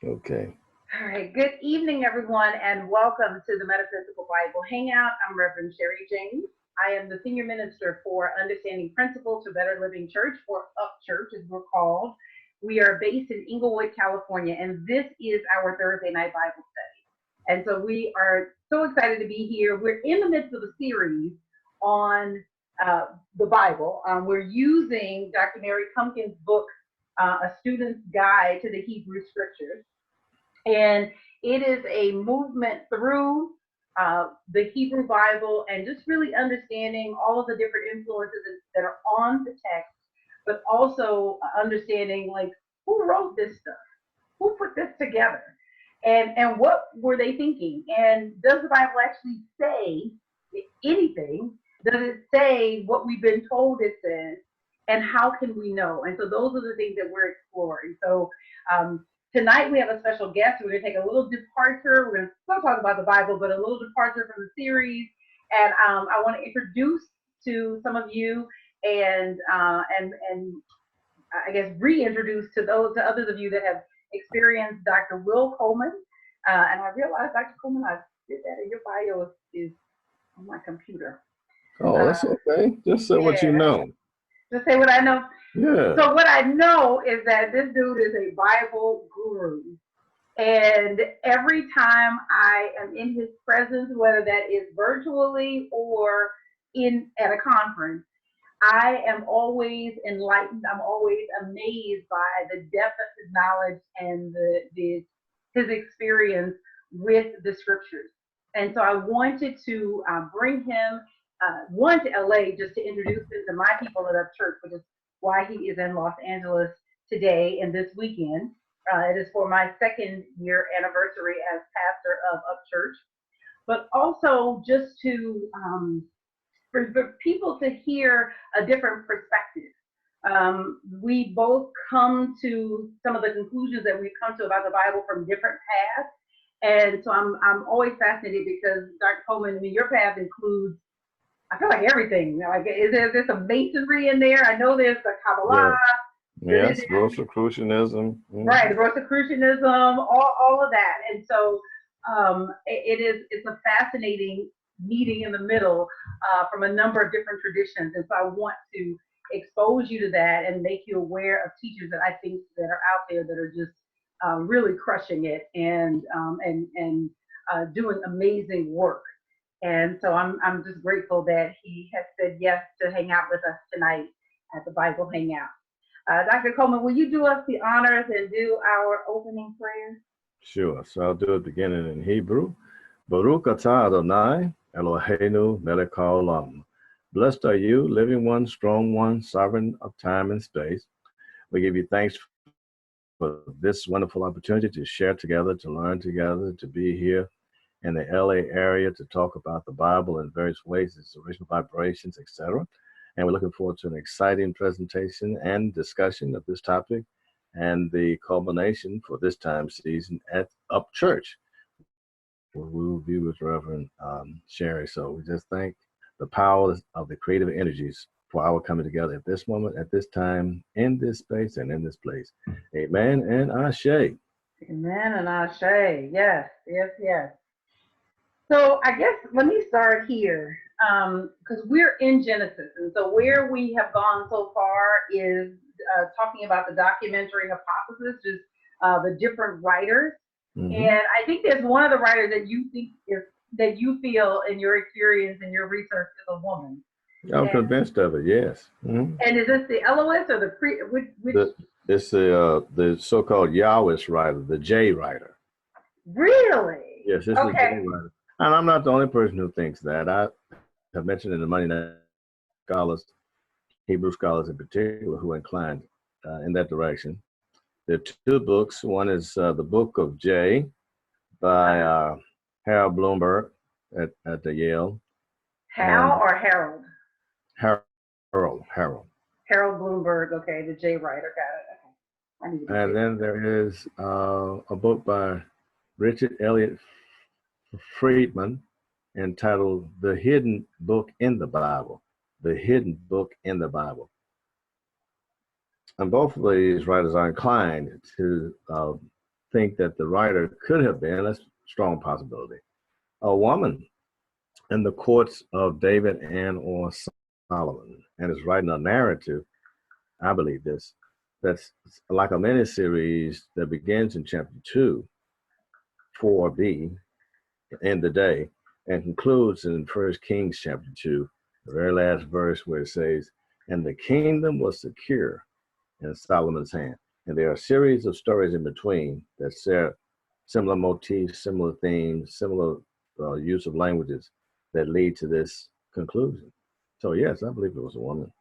Okay. All right. Good evening, everyone, and welcome to the Metaphysical Bible Hangout. I'm Reverend Sherri James. I am the Senior Minister for Understanding Principles for Better Living Church, or Up Church, as we're called. We are based in Inglewood, California, and this is our Thursday night Bible study. And so we are so excited to be here. We're in the midst of a series on uh, the Bible. We're using Dr. Mary Pumpkin's book, A Student's Guide to the Hebrew Scriptures. And it is a movement through the Hebrew Bible and just really understanding all of the different influences that are on the text, but also understanding like who wrote this stuff, who put this together, and what were they thinking, and does the Bible actually say anything? Does it say what we've been told it says? And how can we know? And so those are the things that we're exploring. So tonight we have a special guest. We're going to take a little departure. We're going to still talk about the Bible, but a little departure from the series. And I want to introduce to some of you and I guess reintroduce to others of you that have experienced Dr. Will Coleman. And I realized, Dr. Coleman, I did that in your bio is on my computer. Oh, Uh, that's okay. Just say what you yeah, know. just say what I know. Yeah. So what I know is that this dude is a Bible guru. And every time I am in his presence, whether that is virtually or in at a conference, I am always enlightened. I'm always amazed by the depth of his knowledge and his experience with the scriptures. And so I wanted to bring him one to LA just to introduce him to my people at our church, which is why he is in Los Angeles today and this weekend. It is for my second year anniversary as pastor of Up Church, but also just to for people to hear a different perspective. We both come to some of the conclusions that we've come to about the Bible from different paths. And so I'm always fascinated because Dr. Coleman, I mean, your path includes, I feel like everything. Like, there's some masonry in there? I know there's the Kabbalah. Yeah. Yes. Rosicrucianism. Right, the Rosicrucianism, all of that. And so it's a fascinating meeting in the middle from a number of different traditions. And so I want to expose you to that and make you aware of teachers that I think that are out there that are just really crushing it and doing amazing work. And so I'm just grateful that he has said yes to hang out with us tonight at the Bible Hangout. Dr. Coleman, will you do us the honors and do our opening prayer? Sure. So I'll do it beginning in Hebrew. Baruch atah Adonai Eloheinu melech haolam. Blessed are you, living one, strong one, sovereign of time and space. We give you thanks for this wonderful opportunity to share together, to learn together, to be here in the LA area to talk about the Bible in various ways, its original vibrations, etc. And we're looking forward to an exciting presentation and discussion of this topic and the culmination for this time season at Up Church, where we will be with Reverend Sherri. So we just thank the power of the creative energies for our coming together at this moment, at this time, in this space, and in this place. Amen and ashe. Amen and ashe. Yes, yes, yes. So I guess let me start here because we're in Genesis. And so where we have gone so far is talking about the documentary hypothesis, just the different writers. Mm-hmm. And I think there's one of the writers that you think is that you feel in your experience and your research is a woman. I'm convinced of it, yes. Mm-hmm. And is this the Elohist or the which? It's the so-called Yahwist writer, the J writer. Really? Yes, it's the J writer. And I'm not the only person who thinks that. I have mentioned in the Monday Night scholars, Hebrew scholars in particular, who inclined in that direction. There are two books. One is the Book of J by Harold Bloomberg at the Yale. Hal or Harold? Harold. Harold Bloomberg, okay, the J writer, got it. Okay. And then there is a book by Richard Elliott Friedman entitled The Hidden Book in the Bible. The Hidden Book in the Bible. And both of these writers are inclined to think that the writer could have been, that's a strong possibility, a woman in the courts of David and or Solomon, and is writing a narrative, I believe this, that's like a miniseries that begins in chapter 2, 4b, in the day, and concludes in First Kings chapter 2, the very last verse where it says, and the kingdom was secure in Solomon's hand. And there are a series of stories in between that share similar motifs, similar themes, similar use of languages that lead to this conclusion. So yes, I believe it was a woman,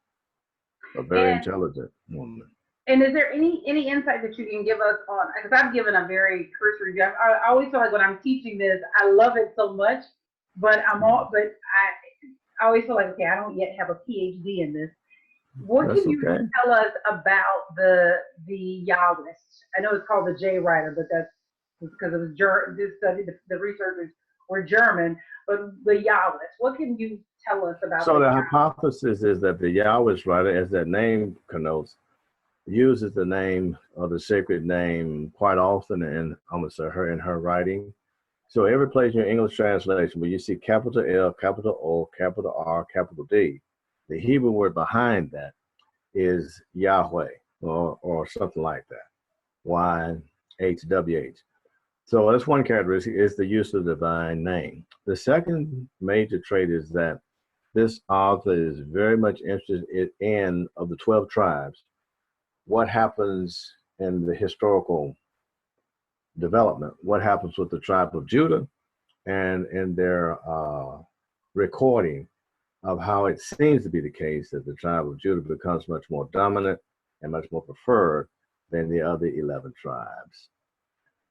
a very intelligent woman. And is there any insight that you can give us on? Because I've given a very cursory view. I always feel like when I'm teaching this, I love it so much, but I always feel like, okay, I don't yet have a PhD in this. What That's can you okay. tell us about the Yahwist? I know it's called the J writer, but that's because it was this study. The researchers were German, but the Yahwist. What can you tell us about? So the hypothesis is that the Yahwist writer, as that name connotes, uses the name or the sacred name quite often in almost in her writing. So every place in your English translation where you see capital L, capital O, capital R, capital D, the Hebrew word behind that is Yahweh or something like that. YHWH. So that's one characteristic, is the use of the divine name. The second major trait is that this author is very much interested in of the 12 tribes, what happens in the historical development, what happens with the tribe of Judah, and in their recording of how it seems to be the case that the tribe of Judah becomes much more dominant and much more preferred than the other 11 tribes.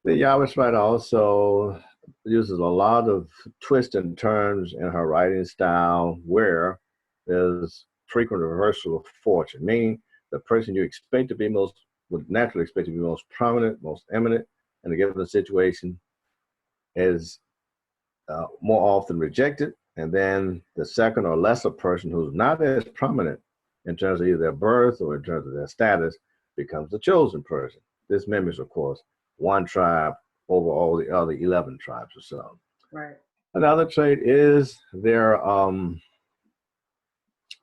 The Yahwist writer also uses a lot of twists and turns in her writing style where there's frequent reversal of fortune, meaning the person you expect to be would naturally expect to be most prominent, most eminent in a given situation is more often rejected. And then the second or lesser person who's not as prominent in terms of either their birth or in terms of their status becomes the chosen person. This mimics, of course, one tribe over all the other 11 tribes or so. Right. Another trait is their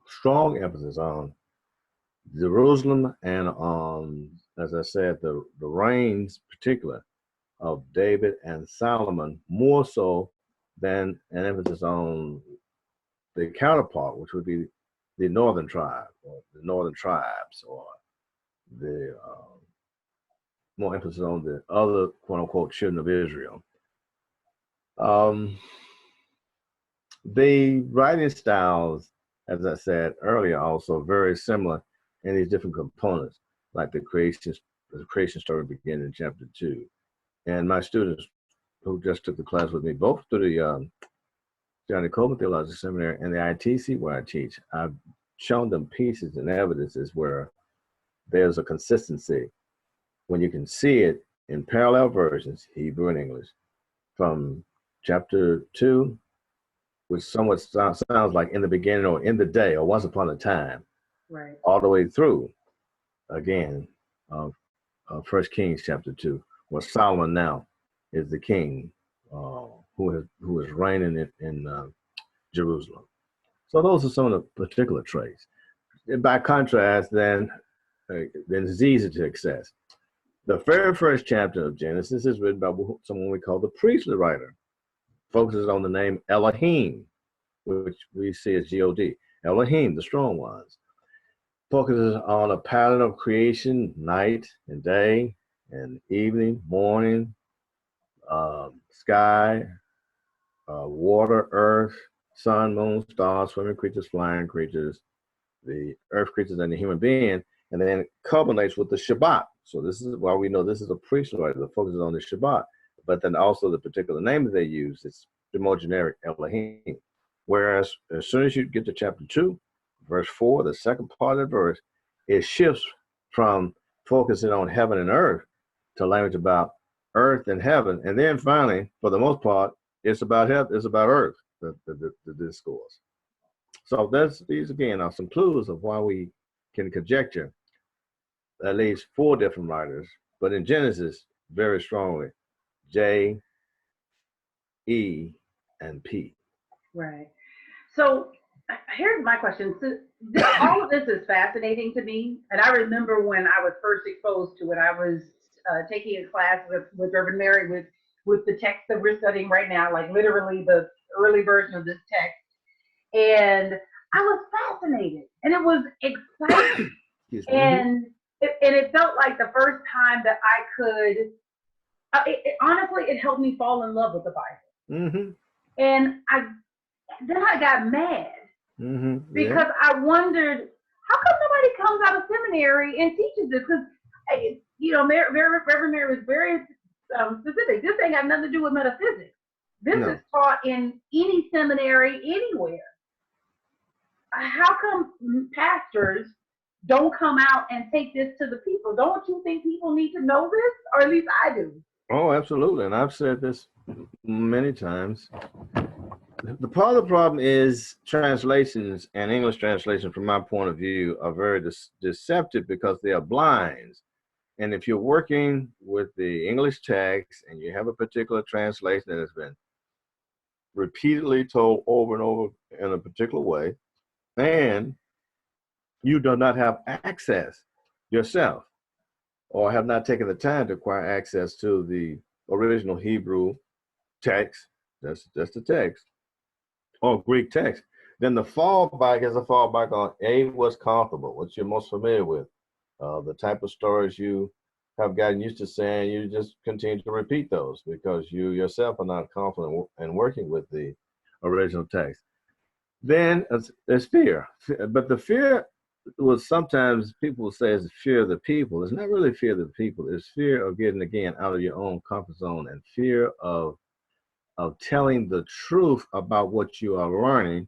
strong emphasis on Jerusalem and as I said, the reigns particular of David and Solomon, more so than an emphasis on the counterpart, which would be the northern tribe or the northern tribes, or the more emphasis on the other quote unquote children of Israel. The writing styles, as I said earlier, also very similar in these different components, like the creation story beginning in chapter 2. And my students who just took the class with me, both through the Johnny Coleman Theological Seminary and the ITC where I teach, I've shown them pieces and evidences where there's a consistency when you can see it in parallel versions, Hebrew and English, from chapter 2, which somewhat sounds like in the beginning or in the day or once upon a time, right, all the way through, again, First Kings chapter 2, where Solomon now is the king who is reigning in Jerusalem. So those are some of the particular traits. And by contrast, then it's easy to access. The very first chapter of Genesis is written by someone we call the priestly writer. Focuses on the name Elohim, which we see as G-O-D. Elohim, the strong ones. Focuses on a pattern of creation, night and day, and evening, morning, sky, water, earth, sun, moon, stars, swimming creatures, flying creatures, the earth creatures, and the human being, and then it culminates with the Shabbat. So this is why we know this is a priestly writer that focuses on the Shabbat, but then also the particular name that they use is the more generic Elohim. Whereas as soon as you get to chapter 2, verse 4, the second part of the verse, it shifts from focusing on heaven and earth to language about earth and heaven. And then finally, for the most part, it's about heaven, it's about earth, the discourse. So these again are some clues of why we can conjecture at least 4 different writers. But in Genesis, very strongly. J, E, and P. Right. So here's my question. So all of this is fascinating to me, and I remember when I was first exposed to it. I was taking a class with Urban Mary with the text that we're studying right now, like literally the early version of this text, and I was fascinated, and it was exciting, and it felt like the first time that I could. Honestly, it helped me fall in love with the Bible, Mm-hmm. and then I got mad Mm-hmm. because I wondered how come nobody comes out of seminary and teaches this? Because Reverend Mary was very specific. This ain't got nothing to do with metaphysics. This No. is taught in any seminary anywhere. How come pastors don't come out and take this to the people? Don't you think people need to know this? Or at least I do. Oh, absolutely. And I've said this many times. The part of the problem is translations, and English translations, from my point of view, are very deceptive because they are blinds. And if you're working with the English text and you have a particular translation that has been repeatedly told over and over in a particular way, and you do not have access yourself or have not taken the time to acquire access to the original Hebrew text, that's the text, or Greek text, then the fallback is a fallback on what's comfortable, what you're most familiar with, the type of stories you have gotten used to saying. You just continue to repeat those because you yourself are not confident in working with the original text. Then there's fear, but the fear was sometimes people will say is fear of the people. It's not really fear of the people. It's fear of getting again out of your own comfort zone and fear of telling the truth about what you are learning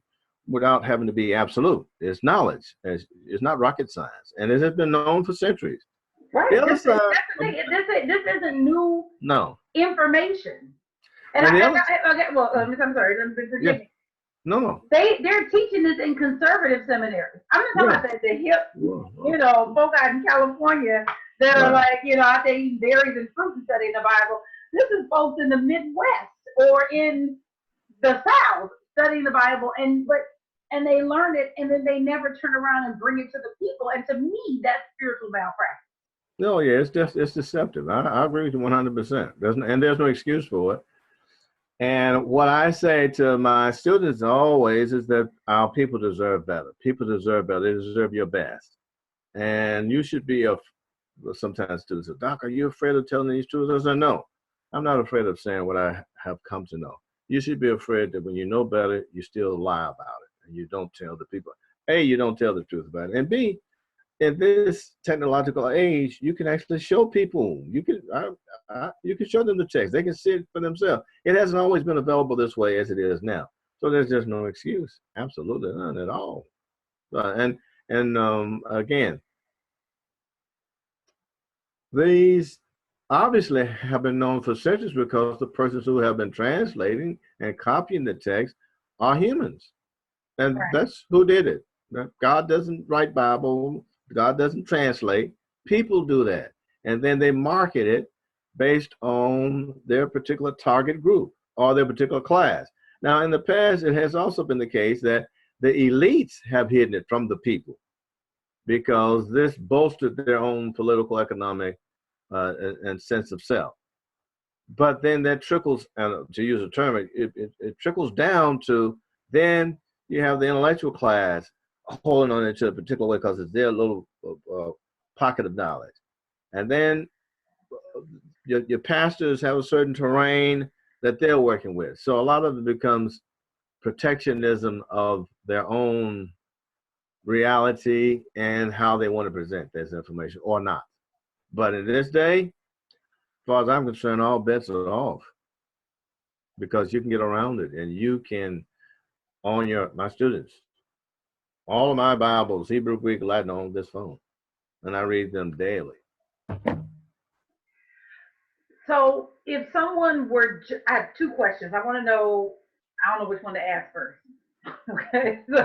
without having to be absolute. It's knowledge. It's not rocket science, and it has been known for centuries. Right. That's the thing. This isn't new information. And I'm sorry. Forgive me. No. They're teaching this in conservative seminaries. I'm not talking about the hip, folk out in California that are like, out there eating berries and fruit and studying the Bible. This is folks in the Midwest or in the South studying the Bible, and they learn it, and then they never turn around and bring it to the people. And to me, that's spiritual malpractice. No, yeah, it's deceptive. I agree with you 100%. There's no excuse for it. And what I say to my students always is that our people deserve better. People deserve better. They deserve your best. And you should be sometimes students say, Doc, are you afraid of telling these truths? I say, no, I'm not afraid of saying what I have come to know. You should be afraid that when you know better, you still lie about it and you don't tell the people. A, you don't tell the truth about it. And B, in this technological age, you can actually show people. You can show them the text. They can see it for themselves. It hasn't always been available this way as it is now. So there's just no excuse. Absolutely none at all. And again, these obviously have been known for centuries because the persons who have been translating and copying the text are humans. And that's who did it. God doesn't write Bible. God doesn't translate. People do that. And then they market it based on their particular target group or their particular class. Now, in the past, it has also been the case that the elites have hidden it from the people because this bolstered their own political, economic, and sense of self. But then that trickles, to use a term, it trickles down to then you have the intellectual class holding on it to a particular way because it's their little pocket of knowledge. And then your pastors have a certain terrain that they're working with. So a lot of it becomes protectionism of their own reality and how they want to present this information or not. But in this day, as far as I'm concerned, all bets are off because you can get around it and you can, my students, all of my Bibles, Hebrew, Greek, Latin, on this phone, and I read them daily. So if someone I have two questions. I want to know, I don't know which one to ask first. Okay. So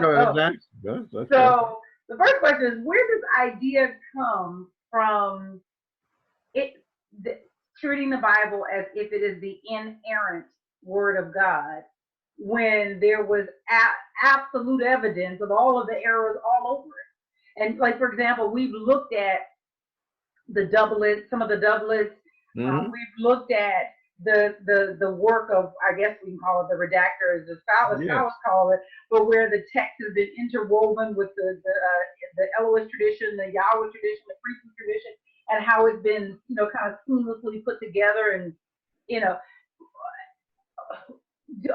the first question is, where does idea come from? treating the Bible as if it is the inerrant word of God when there was absolute evidence of all of the errors all over it. And like, for example, we've looked at the doublets, some of the doublets. We've looked at the work of, I guess we can call it the redactors, the scholars call it, but where the text has been interwoven with the Elohist tradition, the Yahweh tradition, the priestly tradition, and how it's been, kind of seamlessly put together. And,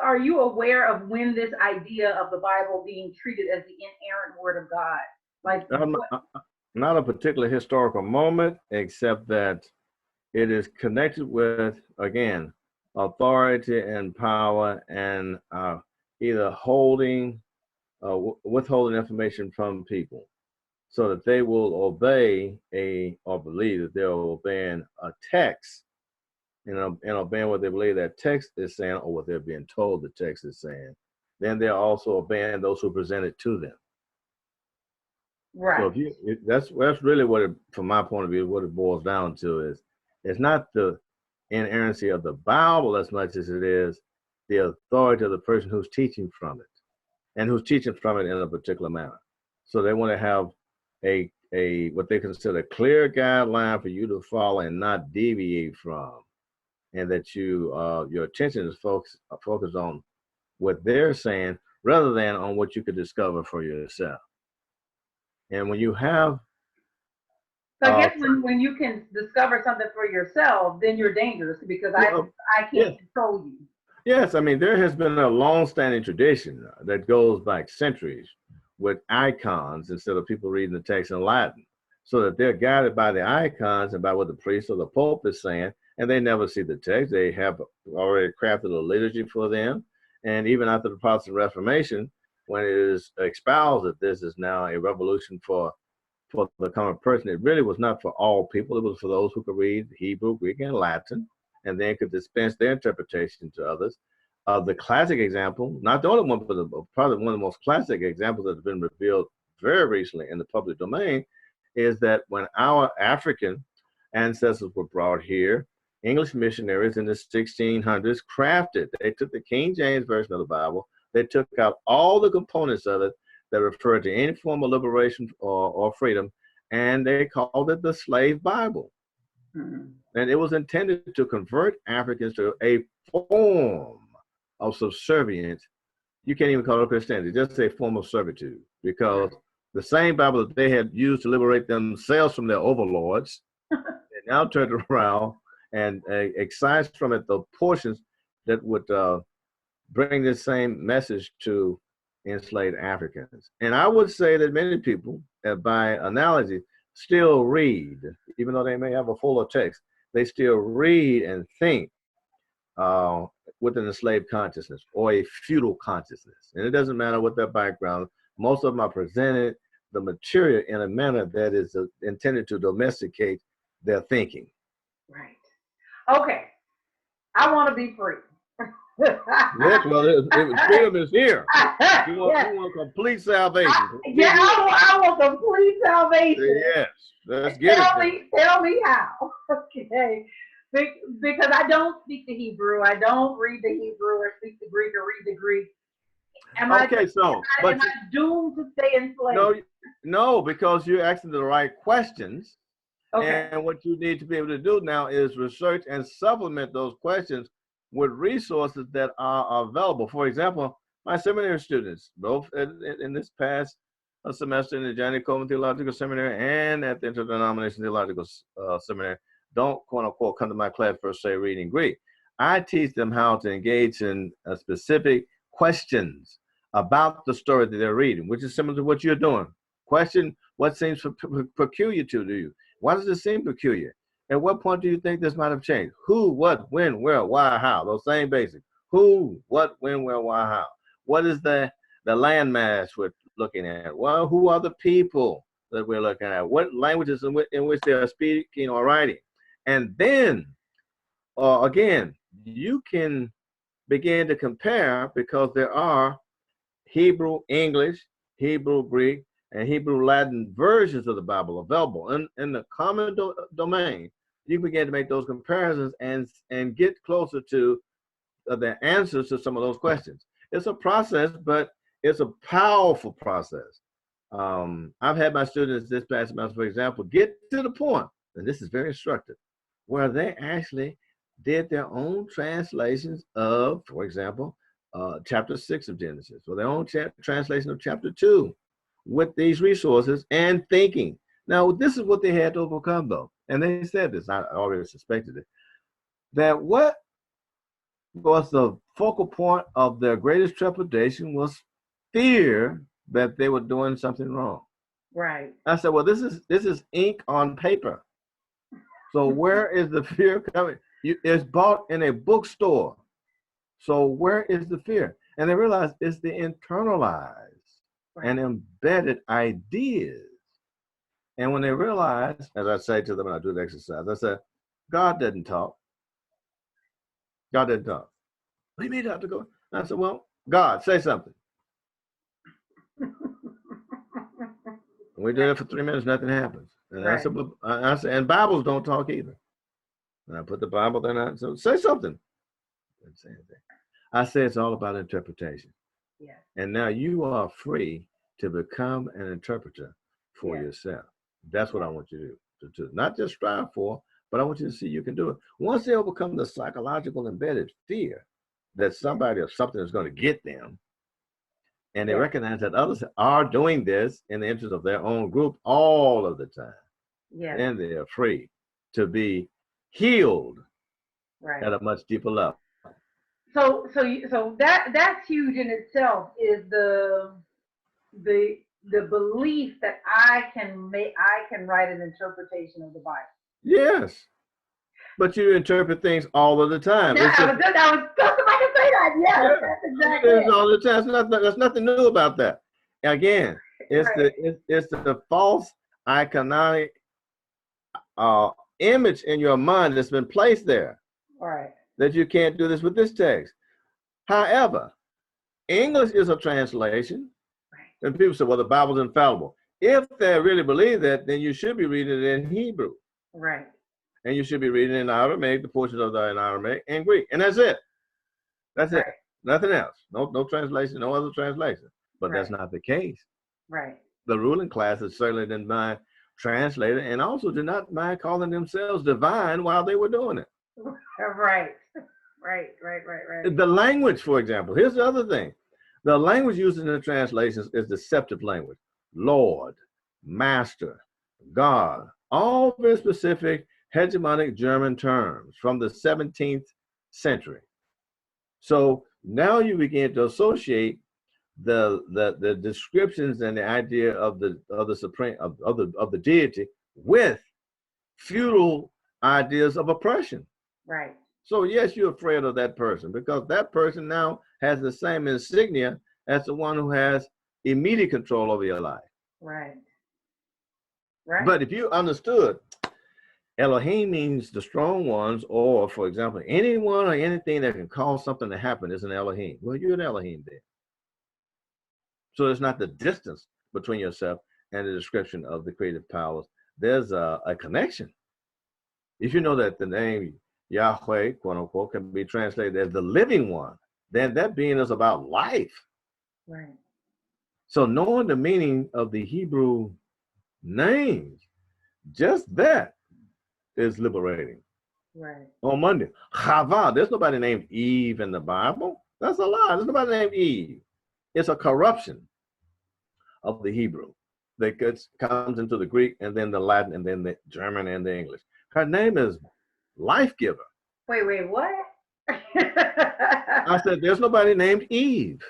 are you aware of when this idea of the Bible being treated as the inerrant word of God? Like, not a particular historical moment, except that it is connected with, again, authority and power, and either withholding information from people so that they will obey or believe that they're obeying a text, and obeying what they believe that text is saying, or what they're being told the text is saying. Then they're also obeying those who present it to them. Right. So that's really what it, from my point of view, what it boils down to is, it's not the inerrancy of the Bible as much as it is the authority of the person who's teaching from it, and who's teaching from it in a particular manner. So they want to have a what they consider a clear guideline for you to follow and not deviate from, and that your attention is focused on what they're saying rather than on what you could discover for yourself. And when you have, so I guess when you can discover something for yourself, then you're dangerous, because I can't control you. Yes, I mean, there has been a long-standing tradition that goes back centuries with icons instead of people reading the text in Latin, so that they're guided by the icons and by what the priest or the pope is saying, and they never see the text. They have already crafted a liturgy for them. And even after the Protestant Reformation, when it is espoused that this is now a revolution for the common person, it really was not for all people. It was for those who could read Hebrew, Greek, and Latin, and then could dispense their interpretation to others. The classic example, not the only one, but probably one of the most classic examples that has been revealed very recently in the public domain, is that when our African ancestors were brought here, English missionaries in the 1600s they took the King James Version of the Bible, they took out all the components of it that referred to any form of liberation or freedom, and they called it the Slave Bible. Mm-hmm. And it was intended to convert Africans to a form of subservience. You can't even call it Christianity, just a form of servitude, because the same Bible that they had used to liberate themselves from their overlords, they now turned around and excised from it the portions that would bring this same message to enslaved Africans. And I would say that many people, by analogy, still read, even though they may have a fuller text, they still read and think with an enslaved consciousness or a feudal consciousness. And it doesn't matter what their background. Most of them are presented the material in a manner that is intended to domesticate their thinking. Right. Okay. I want to be free. Yes, well, freedom is here. You want complete salvation. I want complete salvation. Yes, let's get it. Tell me how. Okay. Because I don't speak the Hebrew. I don't read the Hebrew or speak the Greek or read the Greek. Am I doomed to stay enslaved? No, because you're asking the right questions. Okay. And what you need to be able to do now is research and supplement those questions with resources that are available. For example, my seminary students, both in this past semester in the Johnny Coleman Theological Seminary and at the Interdenominational Theological Seminary, don't, quote unquote, come to my class per se reading Greek. I teach them how to engage in specific questions about the story that they're reading, which is similar to what you're doing. Question what seems peculiar to you. Why does it seem peculiar? At what point do you think this might have changed? Who, what, when, where, why, how? Those same basics. Who, what, when, where, why, how? What is the landmass we're looking at? Well, who are the people that we're looking at? What languages in which they are speaking or writing? And then, again, you can begin to compare, because there are Hebrew English, Hebrew Greek, and Hebrew Latin versions of the Bible available in the common domain you begin to make those comparisons and get closer to the answers to some of those questions. It's a process, but it's a powerful process. I've had my students this past semester, for example, get to the point, and this is very instructive, where they actually did their own translations of, for example, chapter 6 of Genesis, or their own translation of chapter 2 with these resources and thinking. Now, this is what they had to overcome, though. And they said this, I already suspected it, that what was the focal point of their greatest trepidation was fear that they were doing something wrong. Right. I said, well, this is ink on paper. So where is the fear coming? It's bought in a bookstore. So where is the fear? And they realized it's the internalized and embedded ideas. And when they realize, as I say to them when I do the exercise, I said, God didn't talk. God didn't talk. What do you mean, Dr. Coleman? I said, well, God, say something. We did it for 3 minutes, nothing happens. And I said, well, and Bibles don't talk either. And I put the Bible there, and I said, say something. Didn't say anything. I say it's all about interpretation. Yeah. And now you are free to become an interpreter for yourself. That's what I want you to do. Not just strive for, but I want you to see you can do it. Once they overcome the psychological embedded fear that somebody or something is going to get them, and they recognize that others are doing this in the interest of their own group all of the time, and they are free to be healed at a much deeper level. So that's huge in itself, is the belief that I can write an interpretation of the Bible. Yes, but you interpret things all of the time. I was just about to say that. Yes, that's exactly it. All the time. There's nothing new about that. Again, it's the false iconic image in your mind that's been placed there. Right. That you can't do this with this text. However, English is a translation. Right. And people say, well, the Bible's infallible. If they really believe that, then you should be reading it in Hebrew. Right. And you should be reading in Aramaic, the portions of the Aramaic, and Greek. And that's it. That's it. Nothing else. No translation, no other translation. But that's not the case. Right. The ruling classes certainly didn't mind translating, and also did not mind calling themselves divine while they were doing it. Right. The language, for example, here's the other thing. The language used in the translations is deceptive language. Lord, Master, God, all very specific hegemonic German terms from the 17th century. So now you begin to associate the descriptions and the idea of the supreme of the deity with feudal ideas of oppression. Right. So yes, you're afraid of that person because that person now has the same insignia as the one who has immediate control over your life. Right. But if you understood, Elohim means the strong ones, or for example, anyone or anything that can cause something to happen is an Elohim. Well, you're an Elohim then. So it's not the distance between yourself and the description of the creative powers. There's a connection. If you know that the name Yahweh, quote unquote, can be translated as the living one, then that being is about life. Right. So knowing the meaning of the Hebrew names, just that is liberating. Right. On Monday, Chava, there's nobody named Eve in the Bible. That's a lie. There's nobody named Eve. It's a corruption of the Hebrew that comes into the Greek and then the Latin and then the German and the English. Her name is Life Giver. Wait, what? I said, there's nobody named Eve.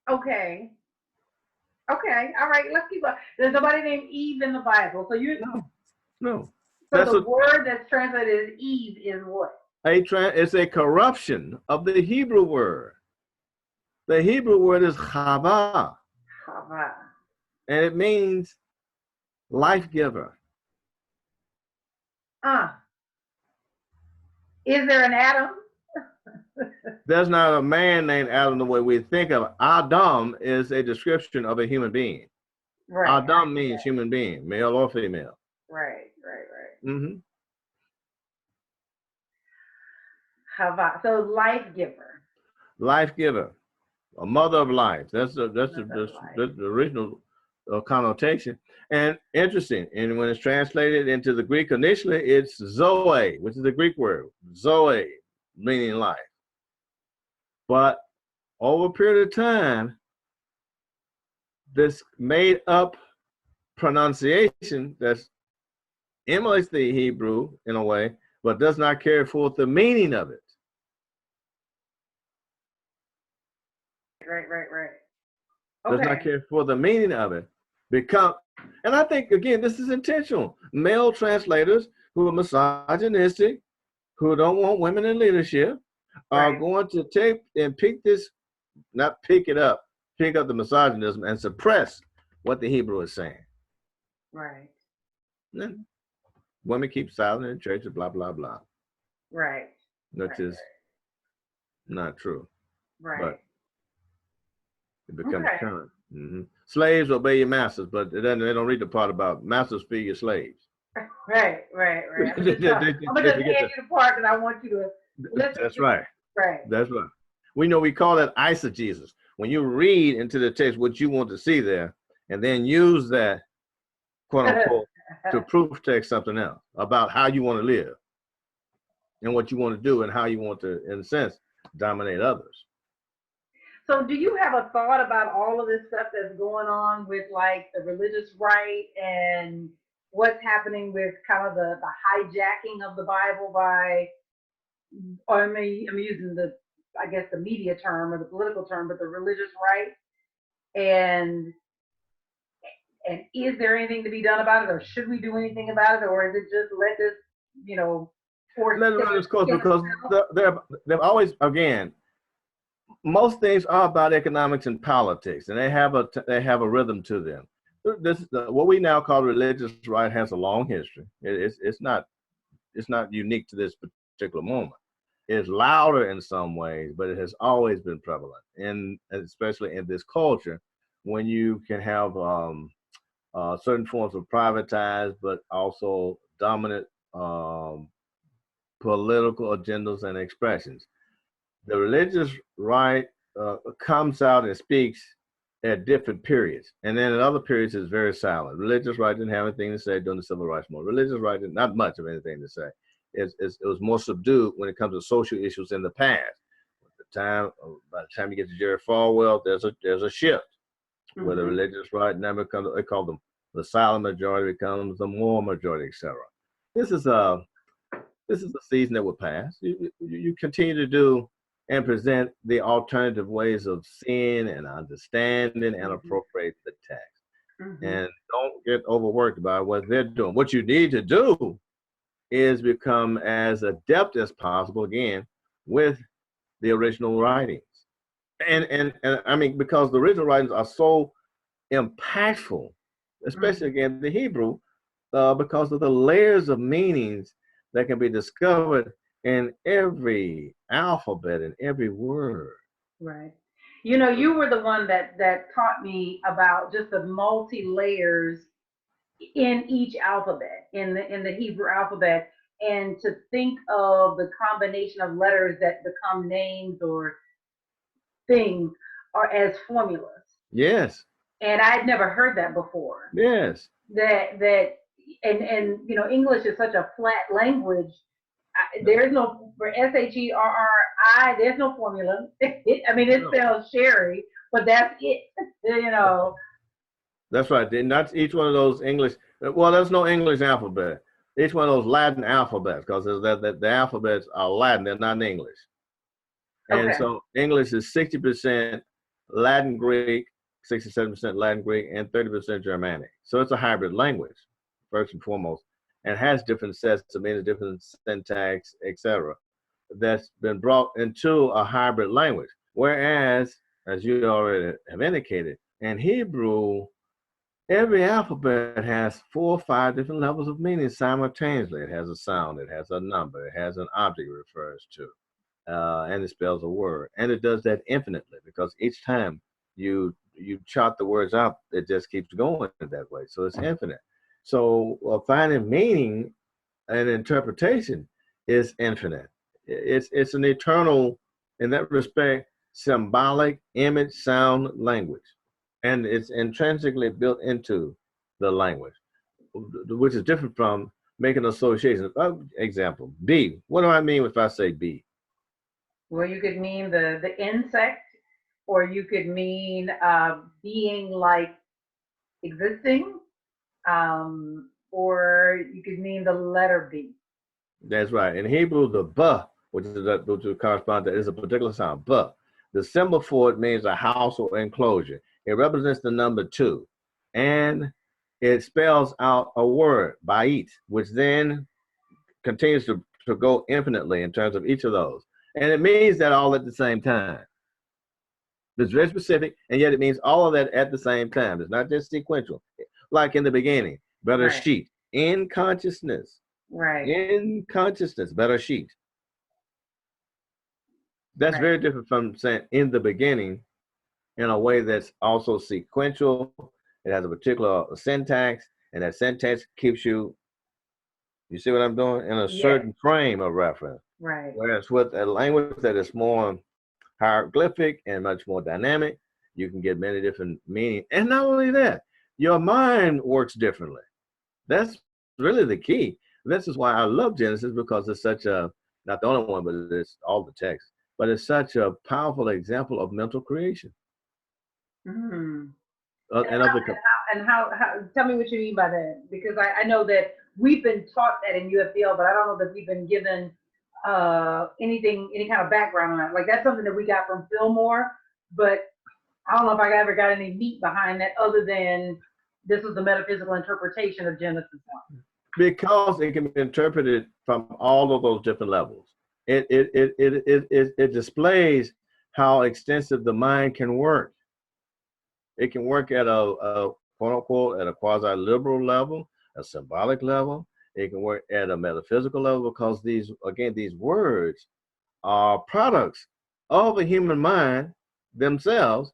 Okay. All right, let's keep going. There's nobody named Eve in the Bible. So No. So the word that's translated as Eve is what? It's a corruption of the Hebrew word. The Hebrew word is Chava. Chava. And it means life giver. Is there an Adam? There's not a man named Adam the way we think of it. Adam is a description of a human being. Right. Adam means human being, male or female. Right. right. Mm-hmm. So life giver. Life giver, a mother of life. That's life. That's the original connotation. And interesting, and when it's translated into the Greek initially, it's zoe, which is the Greek word, zoe, meaning life. But over a period of time, this made up pronunciation that emulates the Hebrew in a way, but does not carry forth the meaning of it. Right. Does not Okay. care for the meaning of it. Become, and I think again, this is intentional. Male translators who are misogynistic, who don't want women in leadership, are Right. going to take and pick this, not pick it up, pick up the misogynism and suppress what the Hebrew is saying. Right. And women keep silent in churches, blah blah blah, Right. which is not true, Right. but it becomes Okay. current. Slaves obey your masters, but they don't read the part about masters feed your slaves. Right. I'm gonna They just forget hand you the part that I want you to listen that's to. right. Right. That's right. We know we call that eisegesis. When you read into the text what you want to see there, and then use that quote unquote to proof text something else about how you want to live and what you want to do and how you want to, in a sense, dominate others. So do you have a thought about all of this stuff that's going on with like the religious right and what's happening with kind of the hijacking of the Bible by, or I'm using the, I guess the media term or the political term, but the religious right, and is there anything to be done about it, or should we do anything about it, or is it just let this, you know, force Let it run its course because they're always, again, most things are about economics and politics, and they have a rhythm to them. What we now call religious right has a long history. It's not unique to this particular moment. It's louder in some ways, but it has always been prevalent, and especially in this culture, when you can have certain forms of privatized, but also dominant political agendas and expressions. The religious right comes out and speaks at different periods, and then at other periods it's very silent. Religious right didn't have anything to say during the civil rights movement. Religious right did not much of anything to say. It was more subdued when it comes to social issues in the past. By the time you get to Jerry Falwell, there's a shift where the religious right now becomes, they call them the silent majority becomes the moral majority, etc. This is a season that will pass. You continue to do and present the alternative ways of seeing and understanding and appropriate the text. And don't get overworked by what they're doing. What you need to do is become as adept as possible, again, with the original writings. And I mean, because the original writings are so impactful, especially again the Hebrew, because of the layers of meanings that can be discovered in every alphabet and every word. Right. You know, you were the one that taught me about just the multi layers in each alphabet, in the Hebrew alphabet, and to think of the combination of letters that become names or things are as formulas. Yes. And I'd never heard that before. Yes. That and you know, English is such a flat language. There's no, for Sherri, there's no formula. I mean, it spells Sherri, but that's it. You know. That's right. Not each one of those English. Well, there's no English alphabet. Each one of those Latin alphabets, because the alphabets are Latin, they're not in English. And so English is 60% Latin Greek, 67% Latin Greek, and 30% Germanic. So it's a hybrid language, first and foremost, and has different sets of meanings, different syntax, etc. That's been brought into a hybrid language. Whereas, as you already have indicated, in Hebrew, every alphabet has 4 or 5 different levels of meaning simultaneously. It has a sound, it has a number, it has an object it refers to, and it spells a word. And it does that infinitely because each time you chart the words out, it just keeps going that way. So it's infinite. So finding meaning and interpretation is infinite. It's an eternal, in that respect, symbolic image, sound, language, and it's intrinsically built into the language, which is different from making associations. Example, bee. What do I mean if I say bee? Well, you could mean the insect, or you could mean being like existing, or you could mean the letter B. That's right. In Hebrew, the ba, which is that which would correspond to, is a particular sound. Ba. The symbol for it means a house or enclosure. It represents the number two, and it spells out a word, bait, which then continues to go infinitely in terms of each of those. And it means that all at the same time. It's very specific, and yet it means all of that at the same time. It's not just sequential. Like in the beginning, better Right. sheet. In consciousness. Right. In consciousness, better sheet. That's Right. very different from saying in the beginning in a way that's also sequential. It has a particular syntax, and that syntax keeps you see what I'm doing, in a Yes. certain frame of reference. Right. Whereas with a language that is more hieroglyphic and much more dynamic, you can get many different meanings. And not only that, your mind works differently. That's really the key. This is why I love Genesis, because it's such a, not the only one, but it's all the text, but it's such a powerful example of mental creation. Mm. And of the, How, tell me what you mean by that, because I know that we've been taught that in UFL, but I don't know that we've been given any kind of background on that. Like, that's something that we got from Fillmore, but I don't know if I ever got any meat behind that other than this was the metaphysical interpretation of Genesis 1. because it can be interpreted from all of those different levels. It displays how extensive the mind can work. It can work at a quote unquote at a quasi-liberal level, a symbolic level. It can work at a metaphysical level, because these words are products of the human mind themselves.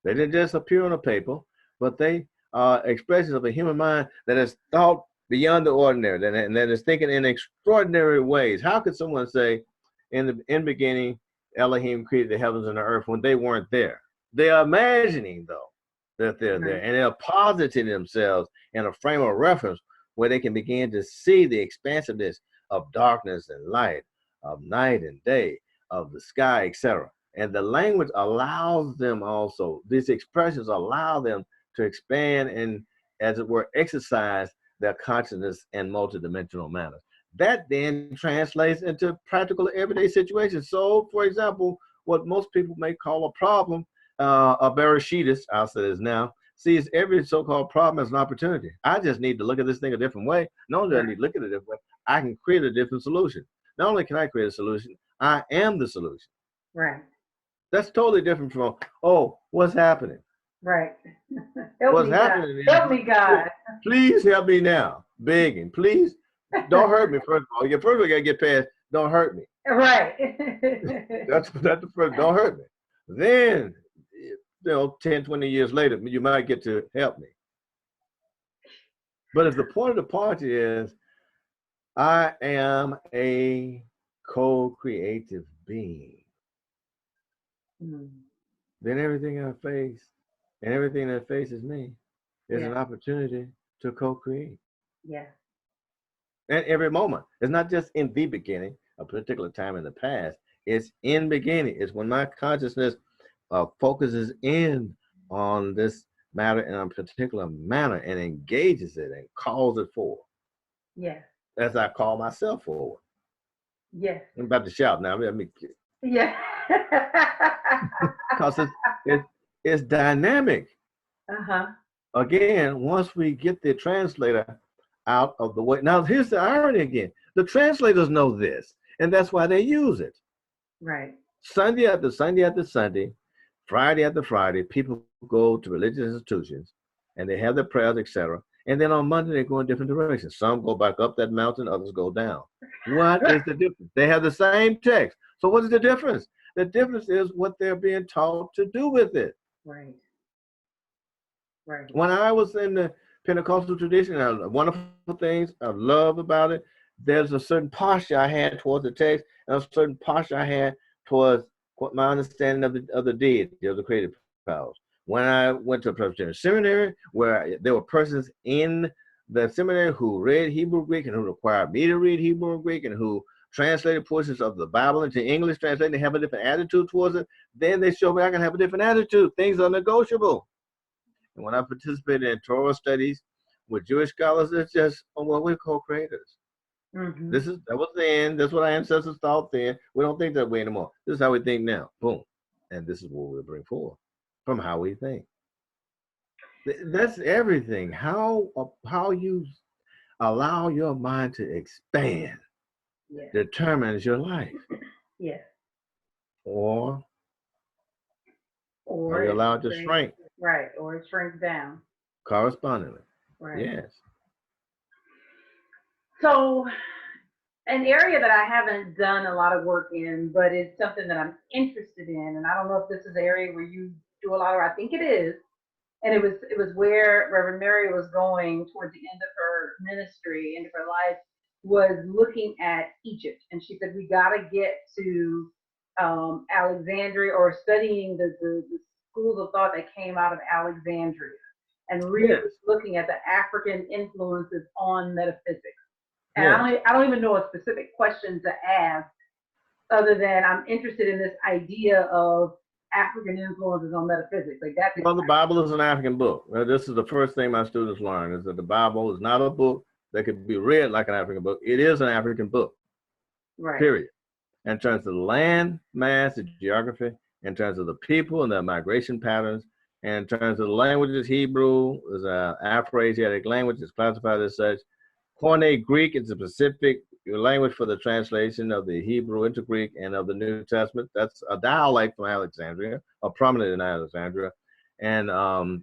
They didn't just appear on a paper, but they are expressions of a human mind that has thought beyond the ordinary, and that is thinking in extraordinary ways. How could someone say, in the beginning, Elohim created the heavens and the earth, when they weren't there? They are imagining, though, that they're there, and they're positing themselves in a frame of reference where they can begin to see the expansiveness of darkness and light, of night and day, of the sky, etc. And the language allows them also, these expressions allow them to expand and, as it were, exercise their consciousness in multidimensional manners. That then translates into practical everyday situations. So, for example, what most people may call a problem, a Bereshitist, I'll say this now, sees every so-called problem as an opportunity. I just need to look at this thing a different way. Not only do I need to look at it a different way, I can create a different solution. Not only can I create a solution, I am the solution. Right. That's totally different from, oh, what's happening? Right. What's happening? Help me, God. Please help me now. Begging, please don't hurt me. First of all, first of all, you gotta get past, don't hurt me. Right. That's the first, don't hurt me. Then, 10, 20 years later, you might get to help me. But if the point of the party is, I am a co-creative being, then everything I face and everything that faces me is an opportunity to co-create. Yeah. And every moment. It's not just in the beginning, a particular time in the past. It's in beginning. It's when my consciousness focuses in on this matter in a particular manner and engages it and calls it forward. Yeah. As I call myself forward. Yes. I'm about to shout now. Yeah. Because it's dynamic. Again, once we get the translator out of the way. Now, here's the irony again. The translators know this, and that's why they use it. Right. Sunday after Sunday after Sunday, Friday after Friday, people go to religious institutions, and they have their prayers, etc. And then on Monday, they go in different directions. Some go back up that mountain, others go down. What is the difference? They have the same text. So what is the difference? The difference is what they're being taught to do with it. Right. Right. When I was in the Pentecostal tradition, wonderful things I love about it. There's a certain posture I had towards the text, and a certain posture I had towards what my understanding of the deity, of the creative powers. When I went to a Presbyterian seminary, where there were persons in the seminary who read Hebrew Greek and who required me to read Hebrew and Greek and who translated portions of the Bible into English, translated, they have a different attitude towards it. Then they show me I can have a different attitude. Things are negotiable. And when I participated in Torah studies with Jewish scholars, it's just, oh, well, we're co-creators. Mm-hmm. That was then. That's what our ancestors thought then. We don't think that way anymore. This is how we think now. Boom. And this is what we bring forward from how we think. That's everything. How you allow your mind to expand determines your life. Yes. Or you allow it to shrink. Right. Or it shrinks down. Correspondingly. Right. Yes. So an area that I haven't done a lot of work in, but it's something that I'm interested in, and I don't know if this is an area where you do a lot of, I think it is, and it was where Reverend Mary was going towards the end of her ministry, end of her life, was looking at Egypt, and she said we got to get to Alexandria, or studying the schools of thought that came out of Alexandria, and really looking at the African influences on metaphysics. And I don't even know a specific question to ask, other than I'm interested in this idea of African influences on metaphysics. Like that's well, the Bible is an African book. This is the first thing my students learn, is that the Bible is not a book that could be read like an African book. It is an African book. Right. Period. In terms of the land mass, the geography, in terms of the people and their migration patterns, and in terms of the languages, Hebrew is an Afro-Asiatic language. It's classified as such. Koine Greek is a specific language for the translation of the Hebrew into Greek and of the New Testament. That's a dialect from Alexandria, or prominent in Alexandria. And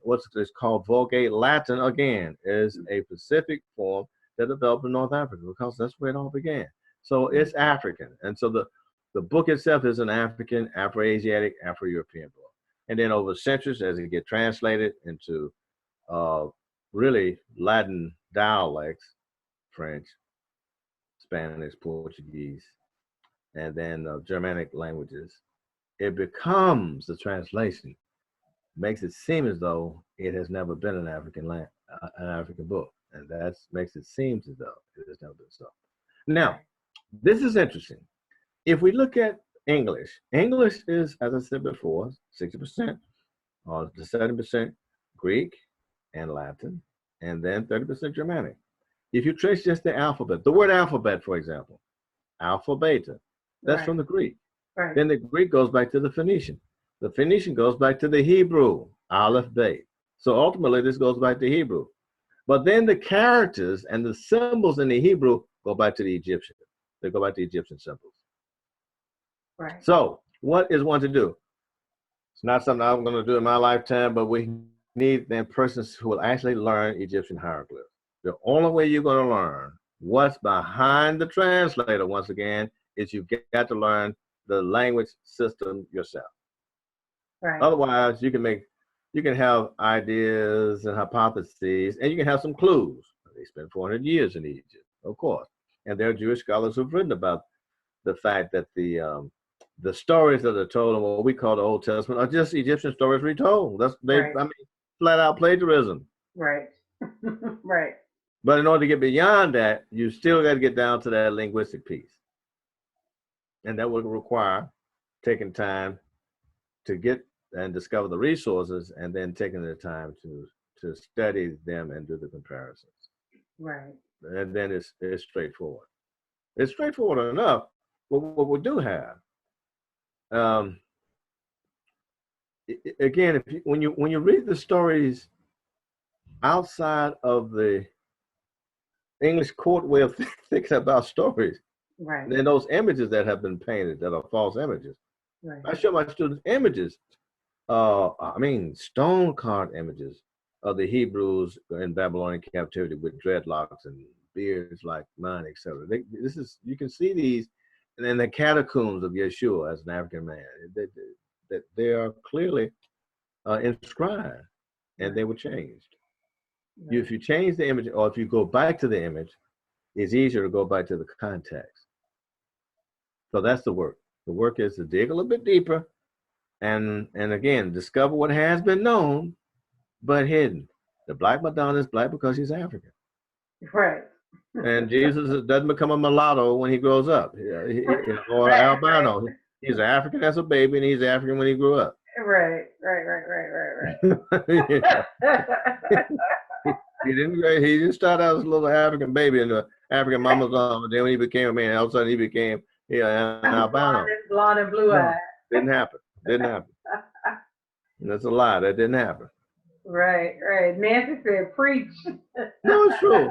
what's called Vulgate Latin, again, is a Pacific form that developed in North Africa, because that's where it all began. So it's African. And so the book itself is an African, Afro-Asiatic, Afro-European book. And then over centuries, as it gets translated into really Latin dialects, French, Spanish, Portuguese, and then Germanic languages, it becomes the translation, makes it seem as though it has never been an African book, and that makes it seem as though it has never been so. Now, this is interesting. If we look at English is, as I said before, 60% or 70% Greek and Latin, and then 30% Germanic. If you trace just the alphabet, the word alphabet, for example, alpha, beta, that's from the Greek. Right. Then the Greek goes back to the Phoenician. The Phoenician goes back to the Hebrew, aleph, bet. So ultimately, this goes back to Hebrew. But then the characters and the symbols in the Hebrew go back to the Egyptian. They go back to Egyptian symbols. Right. So what is one to do? It's not something I'm going to do in my lifetime, but we need then persons who will actually learn Egyptian hieroglyphs. The only way you're going to learn what's behind the translator, once again, is you've got to learn the language system yourself. Right. Otherwise, you can have ideas and hypotheses, and you can have some clues. They spent 400 years in Egypt, of course. And there are Jewish scholars who've written about the fact that the stories that are told in what we call the Old Testament are just Egyptian stories retold. Flat out plagiarism. Right. Right. But in order to get beyond that, you still got to get down to that linguistic piece. And that will require taking time to get and discover the resources, and then taking the time to study them and do the comparisons. Right. And then it's straightforward. It's straightforward enough. But what we do have, again, when you read the stories outside of the English court way of thinking about stories, right, then those images that have been painted that are false images. Right. I show my students images, stone carved images of the Hebrews in Babylonian captivity with dreadlocks and beards like mine, etc. You can see these in the catacombs of Yeshua as an African man. That they are clearly inscribed, and they were changed. If you change the image, or if you go back to the image, it's easier to go back to the context. So that's the work. The work is to dig a little bit deeper and again, discover what has been known but hidden. The Black Madonna is black because she's African. Right. And Jesus doesn't become a mulatto when he grows up, or albino. Right. He's African as a baby, and he's African when he grew up. Right. He didn't start out as a little African baby in the African mama's arm, and then when he became a man, all of a sudden he became an albino. Blonde and blue eyed. Didn't happen. And that's a lie. That didn't happen. Right. Nancy said, "Preach." No, it's true.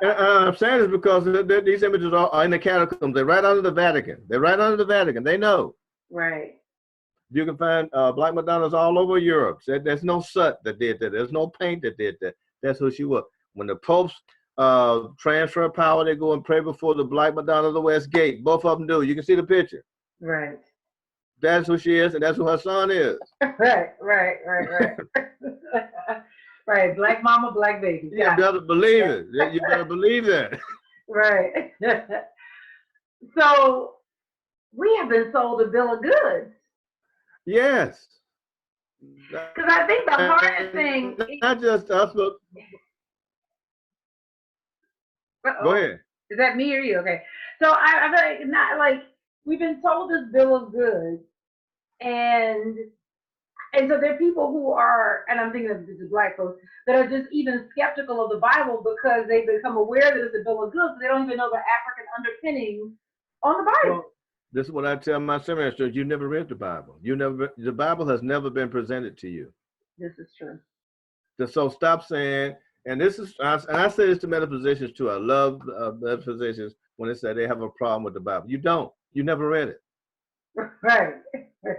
I'm saying this because these images are in the catacombs. They're right under the Vatican. They know. Right. You can find Black Madonnas all over Europe. There's no soot that did that. There's no paint that did that. That's who she was. When the popes transfer power, they go and pray before the Black Madonna of the West Gate. Both of them do. You can see the picture. Right. That's who she is, and that's who her son is. Right. Right. Black mama, black baby. You better believe it. You better believe that. Right. So we have been sold a bill of goods. Yes. Because I think the hardest thing. Not just us, but. Go ahead. Is that me or you? Okay. So I'm not like we've been told this bill of goods, and so there are people who are, and I'm thinking of the black folks that are just even skeptical of the Bible because they become aware that it's a bill of goods. They don't even know the African underpinnings on the Bible. Well, this is what I tell my seminary students: you never read the Bible. The Bible has never been presented to you. This is true. So stop saying. And I say this to metaphysicians too. I love metaphysicians when they say they have a problem with the Bible. You don't. You never read it. Right.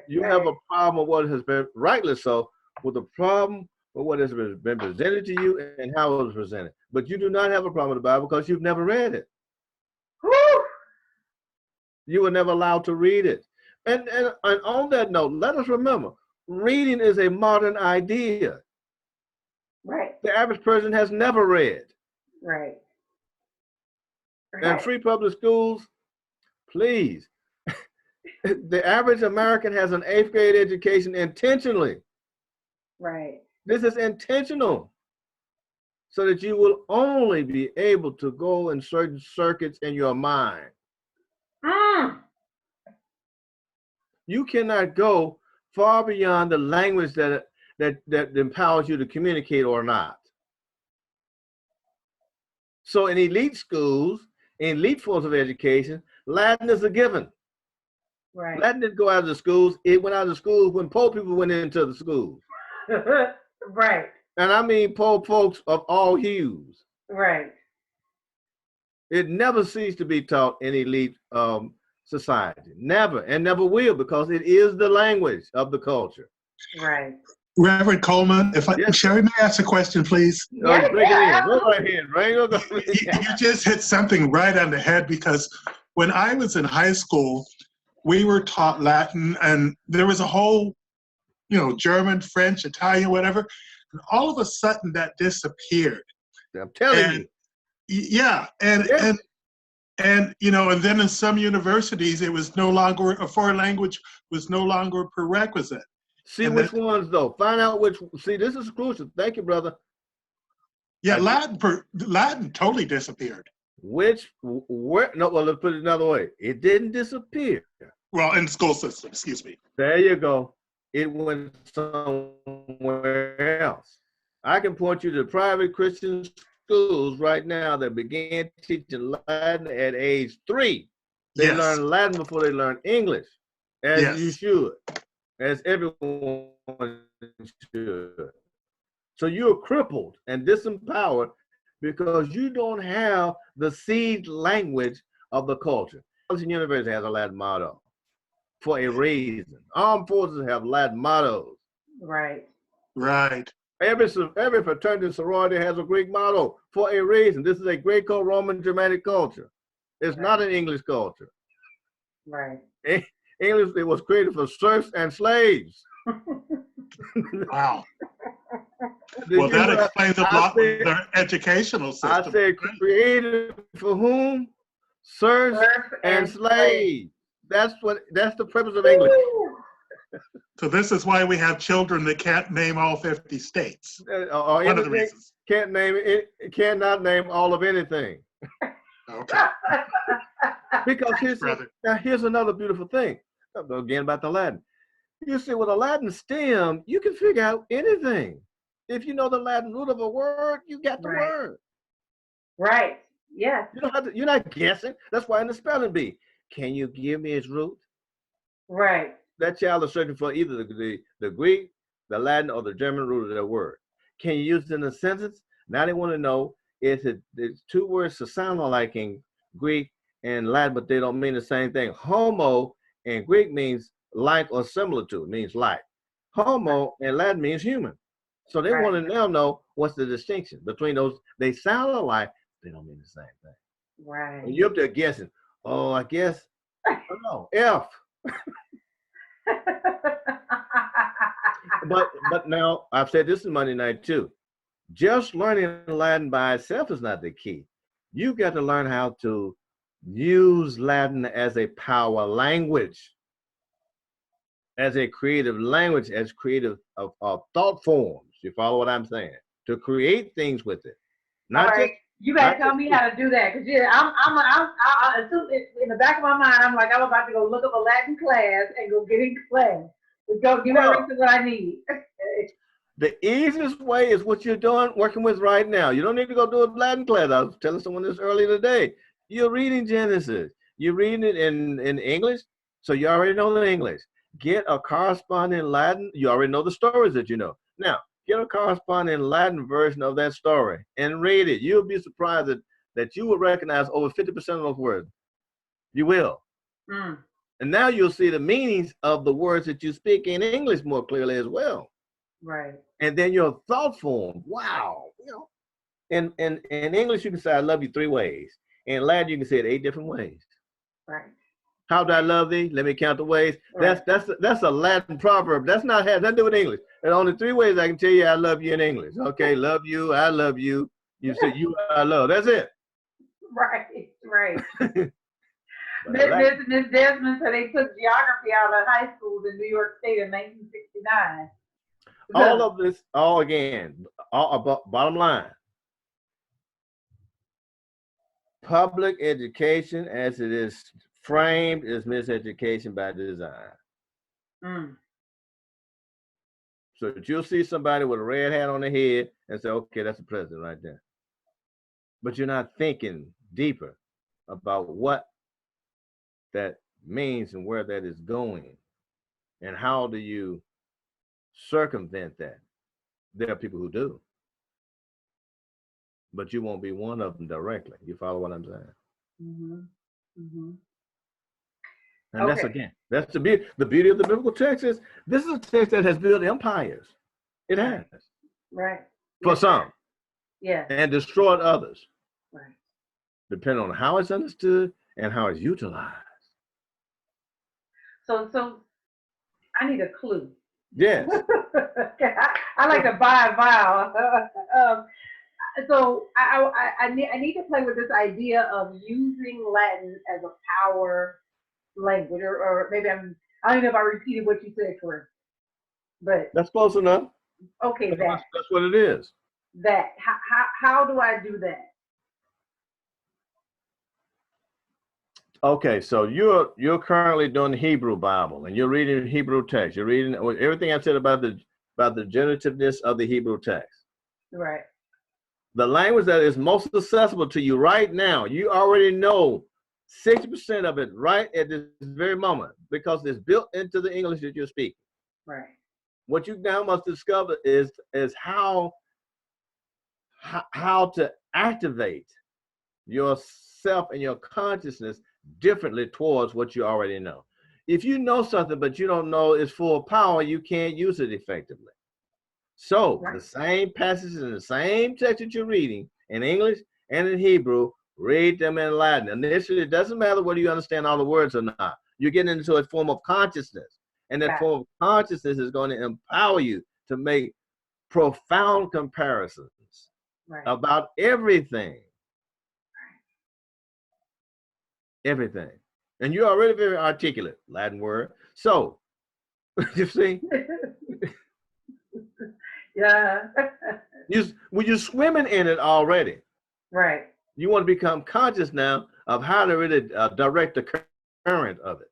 You have a problem with what has been, rightly so, with the problem with what has been presented to you and how it was presented. But you do not have a problem with the Bible because you've never read it. Whew. You were never allowed to read it. And on that note, let us remember, reading is a modern idea. Right. The average person has never read. Right. And free public schools, please. The average American has an 8th grade education intentionally. Right. This is intentional. So that you will only be able to go in certain circuits in your mind. You cannot go far beyond the language that empowers you to communicate or not. So in elite schools, in elite forms of education, Latin is a given. Right. Latin didn't go out of the schools. It went out of the schools when poor people went into the schools. Right. And I mean poor folks of all hues. Right. It never ceased to be taught in elite society. Never, and never will, because it is the language of the culture. Right. Reverend Coleman, Sherri, may I ask a question, please? Yeah, Go right ahead, right? You just hit something right on the head, because when I was in high school, we were taught Latin, and there was a whole, German, French, Italian, whatever, and all of a sudden that disappeared. I'm telling you. Yeah, and then in some universities, it was no longer, a foreign language was no longer a prerequisite. See which ones though. Find out which. See, this is crucial. Thank you, brother. Yeah, Latin totally disappeared. Let's put it another way. It didn't disappear. Well, in the school system, excuse me. There you go. It went somewhere else. I can point you to private Christian schools right now that began teaching Latin at age 3. They learn Latin before they learn English, as you should. As everyone should. So you're crippled and disempowered because you don't have the seed language of the culture. The university has a Latin motto for a reason. Armed forces have Latin mottos. Right. Right. Every fraternity and sorority has a Greek motto for a reason. This is a Greco-Roman Germanic culture. It's not an English culture. Right. English, it was created for serfs and slaves. Wow. Well, you that hear what explains a I lot with said? their educational I system. said created for whom? Serve Serve and and slave. slave. That's the purpose of English. Woo! So this is why we have children that can't name all 50 states. Or One of the anything reasons. cannot name all of anything. Okay. Because Thanks, brother. here's another beautiful thing. Again about the Latin. You see, with a Latin stem, you can figure out anything. If you know the Latin root of a word, you got the Right. word. Right. Yes. You don't have to, you're not guessing. That's why in the spelling bee, can you give me its root? Right. That child is searching for either the Greek, the Latin, or the German root of that word. Can you use it in a sentence? Now they want to know if it's two words that sound alike in Greek and Latin, but they don't mean the same thing. Homo in Greek means like or similar to, it means like. Homo in Latin means human. So they want to now know what's the distinction between those. They sound alike, they don't mean the same thing. Right. And you're up there guessing, oh, I guess, no, F. But now I've said this is Monday night too. Just learning Latin by itself is not the key. You've got to learn how to use Latin as a power language, as a creative language, as creative of thought forms. You follow what I'm saying? To create things with it. All right. You gotta tell me how to do that, because I assume in the back of my mind, I'm like, I'm about to go look up a Latin class and go get in class. Go give everything what I need. The easiest way is what you're doing, working with right now. You don't need to go do a Latin class. I was telling someone this earlier today. You're reading Genesis. You're reading it in English, so you already know the English. Get a corresponding Latin. You already know the stories that you know. Now, get a corresponding Latin version of that story and read it. You'll be surprised that you will recognize over 50% of those words. You will. Mm. And now you'll see the meanings of the words that you speak in English more clearly as well. Right. And then your thought form, wow. You know, in English, you can say, I love you 3 ways. In Latin, you can say it 8 different ways. Right. How do I love thee? Let me count the ways. Right. That's a Latin proverb. That's not has nothing to do with English. There's only 3 ways I can tell you I love you in English. Okay, love you, I love you. You say you, I love. That's it. Right. Right. Miss Desmond said they took geography out of high schools in New York State in 1969. All of this, bottom line. Public education as it is framed is miseducation by design. Mm. So that you'll see somebody with a red hat on their head and say, okay, that's the president right there. But you're not thinking deeper about what that means and where that is going. And how do you circumvent that? There are people who do. But you won't be one of them directly. You follow what I'm saying? Mm-hmm. Mm-hmm. And that's the beauty of the biblical text is this is a text that has built empires. It has. Right. For some. Yeah. And destroyed others. Right. Depending on how it's understood and how it's utilized. So I need a clue. Yes. I like to buy a vowel. So I need to play with this idea of using Latin as a power language, or maybe I don't know if I repeated what you said correctly, but that's close enough. Okay, that's what it is. That how do I do that? Okay, so you're currently doing the Hebrew Bible and you're reading Hebrew text. You're reading everything I said about the generativeness of the Hebrew text. Right. The language that is most accessible to you right now, you already know 60% of it right at this very moment because it's built into the English that you're speaking. Right. What you now must discover is how to activate yourself and your consciousness differently towards what you already know. If you know something but you don't know its full power, you can't use it effectively. So the same passages in the same text that you're reading in English and in Hebrew, read them in Latin. Initially, it doesn't matter whether you understand all the words or not. You're getting into a form of consciousness. And that form of consciousness is going to empower you to make profound comparisons about everything. Everything. And you're already very articulate, Latin word. So, you see? Yeah. When you're swimming in it already, Right. you want to become conscious now of how to really direct the current of it,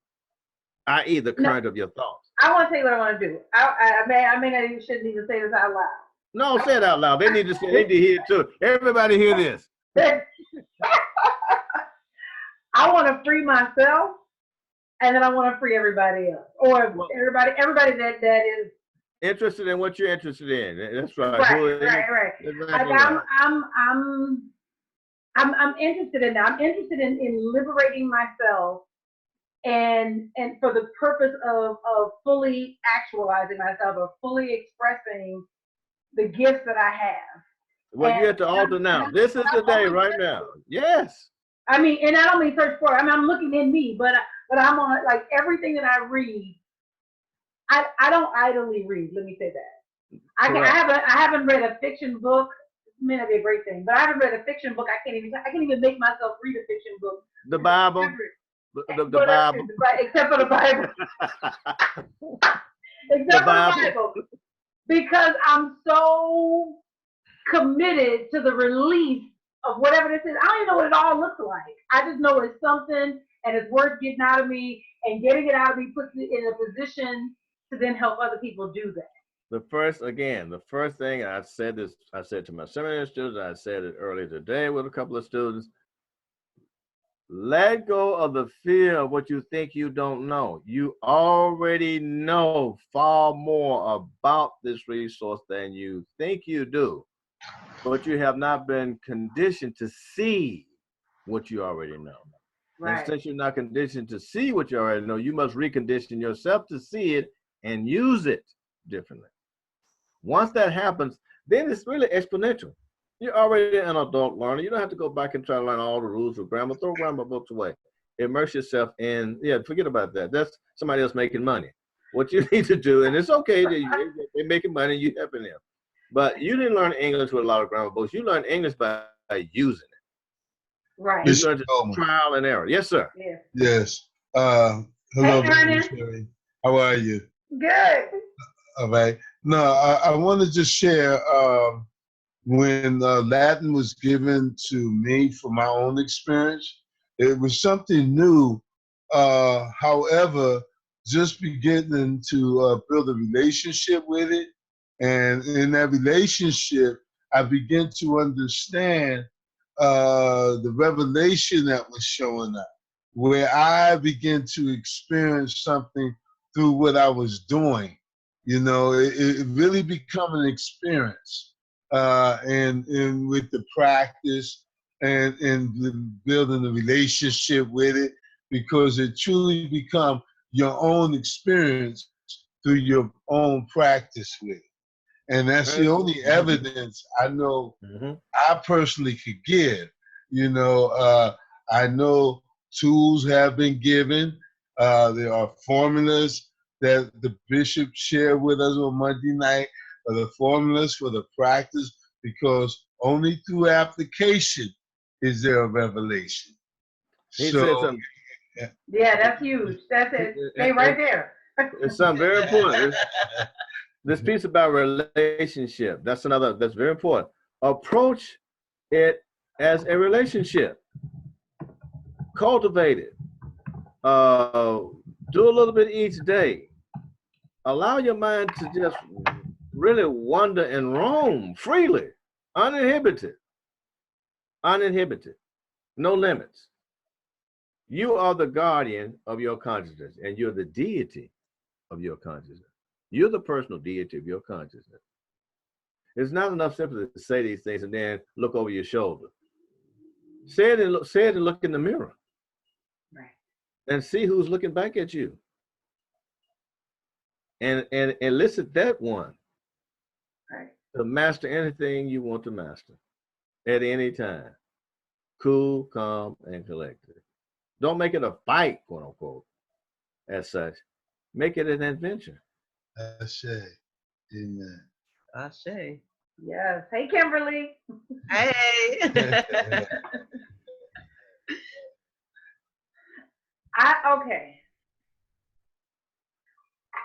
i.e. the current of your thoughts. I want to tell you what I want to do. I may not even shouldn't even say this out loud. No, say it out loud. They need to hear it too. Everybody hear this. I want to free myself, and then I want to free everybody else, or everybody that is interested in what you're interested in. That's right. Right. Exactly I'm interested in that. I'm interested in liberating myself, and for the purpose of fully actualizing myself, or fully expressing the gifts that I have. Well, you're at the altar now. This is the day right now. Yes. I mean, and I don't mean search for it. I mean, I'm looking in me, but I'm on, like, everything that I read. I don't idly read. Let me say that. I haven't read a fiction book. It may not be a great thing, but I haven't read a fiction book. I can't even make myself read a fiction book. The Bible. The Bible. Except for the Bible. Except for the Bible. Because I'm so committed to the release of whatever this is. I don't even know what it all looks like. I just know it's something, and it's worth getting out of me, and getting it out of me puts me in a position to then help other people do that. The first thing I said to my seminary students, I said it earlier today with a couple of students, let go of the fear of what you think you don't know. You already know far more about this resource than you think you do, but you have not been conditioned to see what you already know. Right. And since you're not conditioned to see what you already know, you must recondition yourself to see it and use it differently. Once that happens, then it's really exponential. You're already an adult learner. You don't have to go back and try to learn all the rules of grammar. Throw grammar books away. Immerse yourself in, forget about that. That's somebody else making money. What you need to do, and it's okay that they're making money, you helping them. But you didn't learn English with a lot of grammar books. You learned English by using it. Right. You learned trial and error. Yes, sir. Yeah. Yes. Hello, hey, Sherri. How are you? Good. All right. No, I want to just share when Latin was given to me for my own experience, it was something new. However, just beginning to build a relationship with it. And in that relationship, I began to understand the revelation that was showing up, where I began to experience something through what I was doing. You know, it really become an experience. And with the practice and building a relationship with it, because it truly become your own experience through your own practice with it. And that's the only evidence I know I personally could give. You know, I know tools have been given. There are formulas that the bishop shared with us on Monday night, the formulas for the practice, because only through application is there a revelation. He said something. Yeah, that's huge. That's it. Stay right there. It's something very important. This piece about relationship, that's very important. Approach it as a relationship. Cultivate it. Do a little bit each day. Allow your mind to just really wander and roam freely, uninhibited, no limits. You are the guardian of your consciousness, and you're the deity of your consciousness. You're the personal deity of your consciousness. It's not enough simply to say these things and then look over your shoulder. Say it and look in the mirror. Right. And see who's looking back at you. And elicit that one. Right. To master anything you want to master at any time. Cool, calm, and collected. Don't make it a fight, quote unquote, as such. Make it an adventure. That's it. Amen. I say. Yes. Hey, Kimberly. Hey. Okay.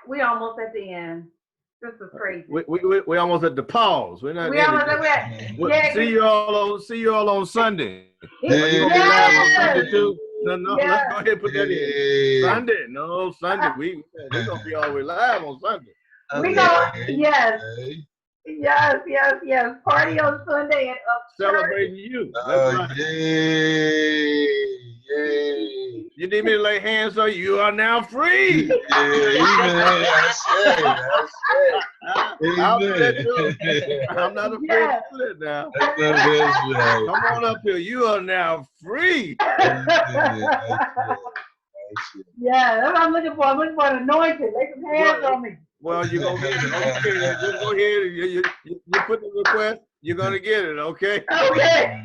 We almost at the end. This is crazy. We almost at the pause. We're not. We almost at yeah. See you all on Sunday. Yeah. Are you gonna be live on Sunday Yes. too? No. Yes. Let's go ahead and put that in. Sunday. No, Sunday. We're gonna be all the way live on Sunday. We go. Yes. Yes. Party on Sunday and up Celebrating you. That's right. Yay. You need me to lay hands on you? You are now free. I'll do that too. I'm not afraid to do that now. Come on up here. You are now free. Yeah, that's what I'm looking for. I'm looking for an anointing. Lay some hands on me. Well, you're going to get it. Okay, just go ahead. You put the request. You're going to get it, okay? Okay.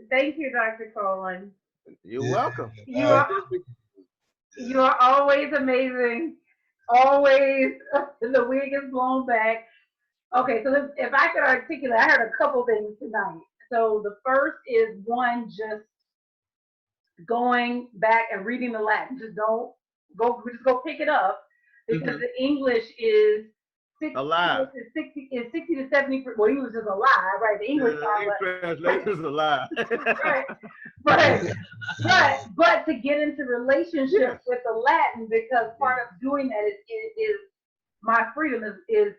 Thank you, Dr. Coleman. You're welcome. You are always amazing. Always. The wig is blown back. Okay, so if I could articulate, I heard a couple things tonight. So the first is one, just going back and reading the Latin. Just go pick it up, because the English is 60 to 70. Well, he was just a lie, right? The English translation is a lie. Right. But to get into relationship with the Latin, because part of doing that is my freedom is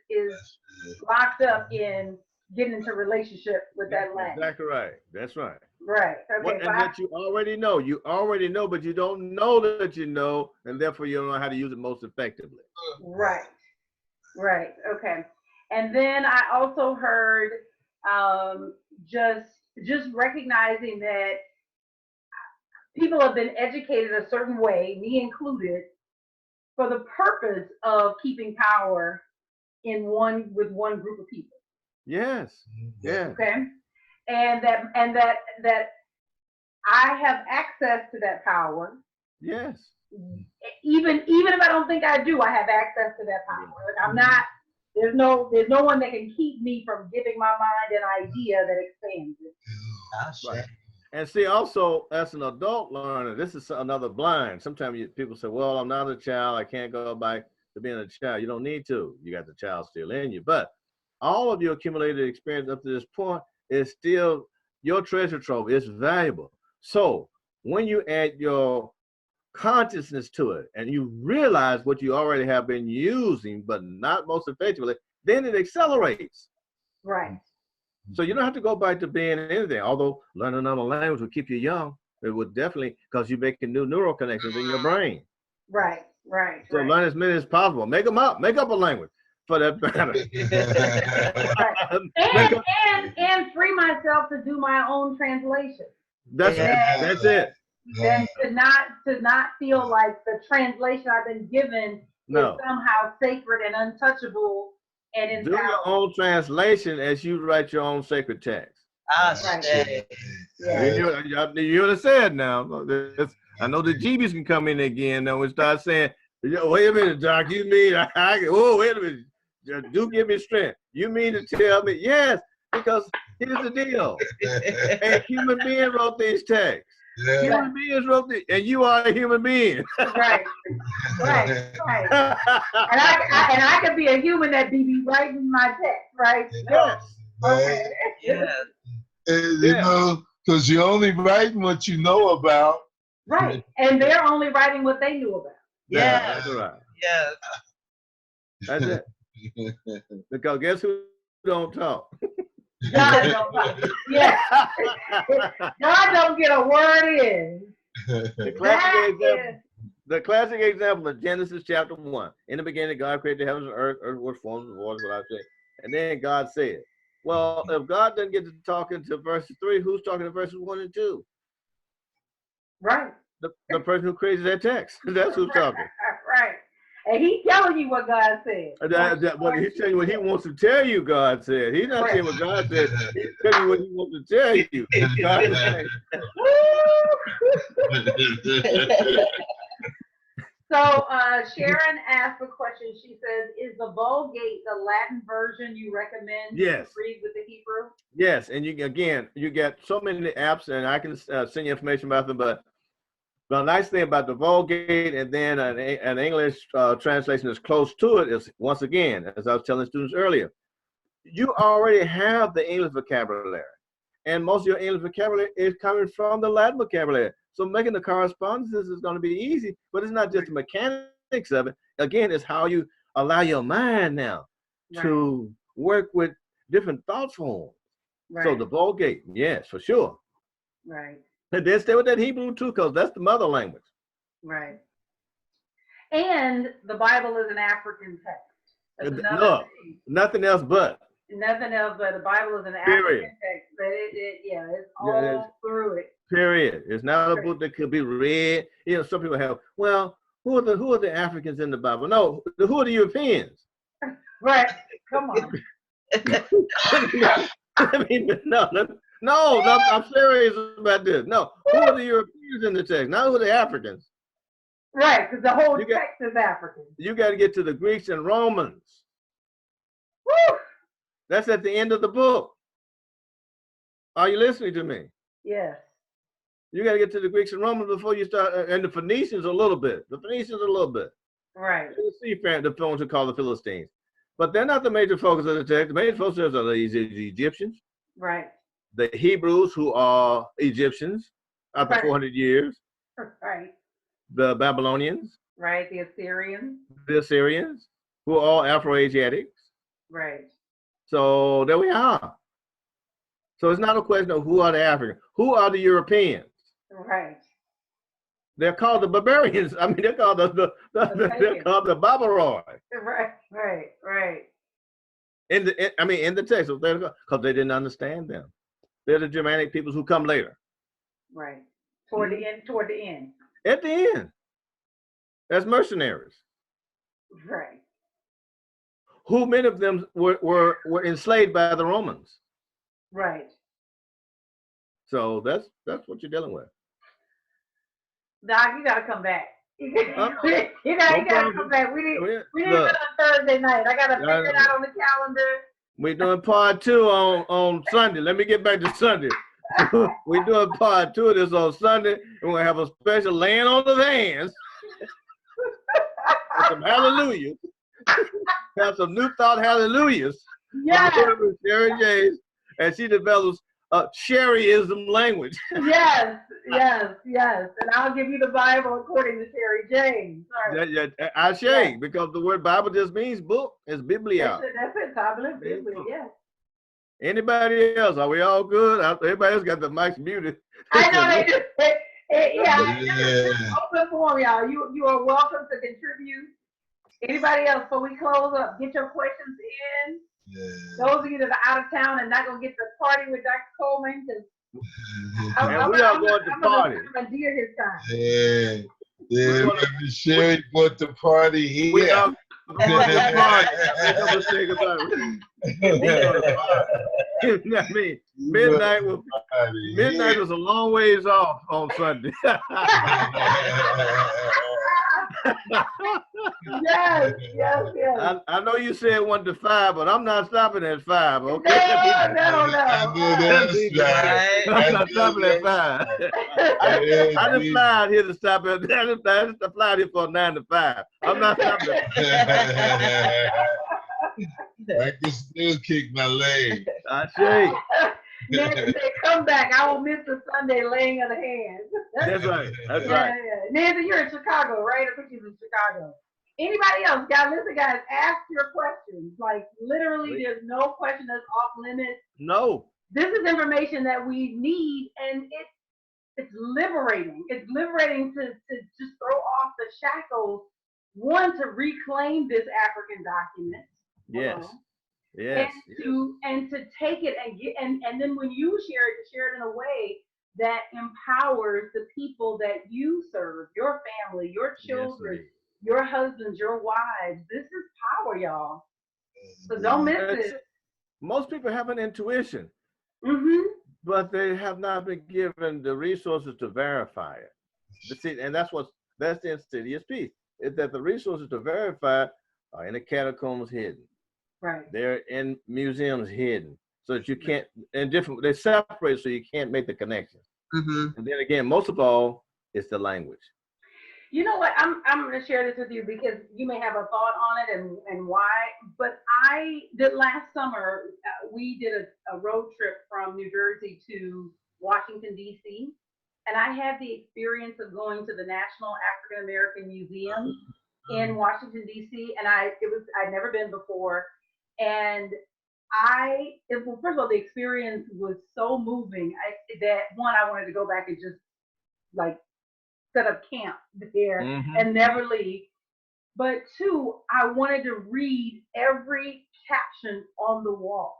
locked up in getting into relationship with that Latin. Exactly right. That's right. Right. Okay. And that you already know. You already know, but you don't know that you know, and therefore you don't know how to use it most effectively. Right. Okay. And then I also heard just recognizing that people have been educated a certain way, me included, for the purpose of keeping power with one group of people. Yes. Yeah. Okay. And that I have access to that power. Yes. Even if I don't think I do, I have access to that power. Like I'm not. There's no one that can keep me from giving my mind an idea that expands it. Right. And see, also as an adult learner, this is another blind. Sometimes people say, "Well, I'm not a child. I can't go back to being a child." You don't need to. You got the child still in you, but all of your accumulated experience up to this point is still your treasure trove. It's valuable. So when you add your consciousness to it and you realize what you already have been using, but not most effectively, then it accelerates. Right. So you don't have to go back to being anything, although learning another language will keep you young. It would definitely, because you're making new neural connections in your brain. Right. So learn as many as possible. Make them up. Make up a language for that matter. And free myself to do my own translation. That's it. And to not feel like the translation I've been given is somehow sacred and untouchable and infallible. Do your own translation as you write your own sacred text. Right. You would have said now. I know the GBs can come in again now and start saying, "Wait a minute, Doc, you mean wait a minute, do give me strength. You mean to tell me?" Yes, because here's the deal. A human being wrote these texts. Yeah. Human beings wrote this, and you are a human being. Right. And I could be a human that be writing my text, right? Yes. Okay. Yeah. You know, because you're only writing what you know about. Right. And they're only writing what they knew about. Yeah. That's right. Yeah. That's it. Because guess who don't talk? God don't talk. Yeah. God don't get a word in. The classic example of Genesis chapter 1. In the beginning, God created the heavens and earth. Earth was formed and water, what I said. And then God said, well, if God doesn't get to talking to verses 3, who's talking to verses 1 and 2? Right. The person who created that text. That's who's talking. Right. And he's telling you what God said. He's telling you what he wants to tell you, God said. He's not saying what God said. He's telling you what he wants to tell you. God is saying. So Sharon asked a question. She says, "Is the Vulgate the Latin version you recommend Yes. to read with the Hebrew?" Yes, and you get so many apps, and I can send you information about them. But the nice thing about the Vulgate and then an English translation that's close to it is, once again, as I was telling students earlier, you already have the English vocabulary, and most of your English vocabulary is coming from the Latin vocabulary. So making the correspondences is going to be easy, but it's not just the mechanics of it. Again, it's how you allow your mind now to work with different thought forms. So the Vulgate, yes, for sure. Right. And then stay with that Hebrew too, because that's the mother language. Right. And the Bible is an African text. That's another No, thing. nothing else but. Nothing else but the Bible is an Period. African text. But it's all through it. Period. It's not a book that could be read. You know, some people have, well, who are the Africans in the Bible? No, who are the Europeans? Right. Come on. I mean, no, I'm serious about this. No, who are the Europeans in the text? Not who are the Africans. Right, because the whole text is African. You got to get to the Greeks and Romans. Woo! That's at the end of the book. Are you listening to me? Yes. You got to get to the Greeks and Romans before you start, and the Phoenicians a little bit. Right. The seafaring, the ones who call the Philistines. But they're not the major focus of the text. The major focus are the Egyptians. Right. The Hebrews, who are Egyptians after 400 years. Right. The Babylonians. Right. The Assyrians. The Assyrians, who are all Afro-Asiatics. Right. So there we are. So it's not a question of who are the Africans. Who are the Europeans? Right. They're called the barbarians. I mean, they're called they're called the Barbaroi. Right. In the text, because they didn't understand them. They're the Germanic peoples who come later. Right. Toward the end. At the end. As mercenaries. Right. Who many of them were enslaved by the Romans. Right. So that's what you're dealing with. Doc, you gotta come back. You gotta come back. We didn't do it on Thursday night. I gotta figure it out on the calendar. We're doing part 2 on Sunday. Let me get back to Sunday. We're doing part 2 of this on Sunday, and we're gonna have a special laying on of hands. Some hallelujahs. Have some new thought hallelujahs. Yes. Sherri James, and she develops Sherriism language. Yes. And I'll give you the Bible according to Sherri James. I say, because the word Bible just means book. It's Biblia. That's it. Tablet, Biblia, yes. Anybody else? Are we all good? Everybody else got the mics muted. I know they do. Yeah. Open forum, y'all. You are welcome to contribute. Anybody else, before we close up, get your questions in. Yeah. Those of you that are out of town and not gonna get to party with Dr. Coleman, because we are going to party. I'm gonna dear his time. Yeah. Sherri brought the party here. We are going to party. I'm gonna say goodbye. I mean, midnight was a long ways off on Sunday. Yes. I know you said 1 to 5, but I'm not stopping at 5. Okay. No. I know that's right. I'm not stopping at 5. I didn't fly out here to stop at. I didn't fly out here for 9 to 5. I'm not stopping at 5. I can still kick my leg. I say. Nancy said, come back. I will miss the Sunday laying of the hands. That's right. Yeah. Nancy, you're in Chicago, right? I think she's in Chicago. Anybody else? Guys, listen, guys, ask your questions. Like, literally, there's no question that's off limits. No. This is information that we need, and it's liberating. It's liberating to just throw off the shackles, one, to reclaim this African document. Yes. Yes. And to take it and then when you share it, to share it in a way that empowers the people that you serve, your family, your children, your husbands, your wives. This is power, y'all. So don't miss it. Most people have an intuition, but they have not been given the resources to verify it. See, and that's the insidious piece. is that the resources to verify are in the catacombs hidden. Right. They're in museums hidden, so that you can't, they separate so you can't make the connection. Mm-hmm. And then again, most of all, it's the language. You know what? I'm going to share this with you because you may have a thought on it and why. But I did last summer. We did a road trip from New Jersey to Washington D.C. and I had the experience of going to the National African American Museum in Washington D.C. and I'd never been before, and well, first of all, the experience was so moving that one, I wanted to go back and just like set up camp there and never leave. But two, I wanted to read every caption on the wall.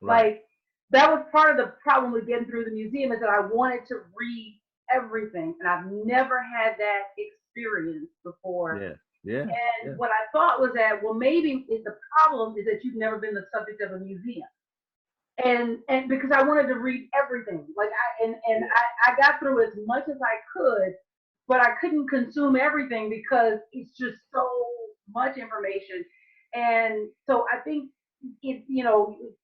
Right. Like that was part of the problem with getting through the museum, is that I wanted to read everything, and I've never had that experience before. Yeah. And what I thought was that, well, maybe the problem is that you've never been the subject of a museum. And because I wanted to read everything, like I got through as much as I could, but I couldn't consume everything because it's just so much information. And so I think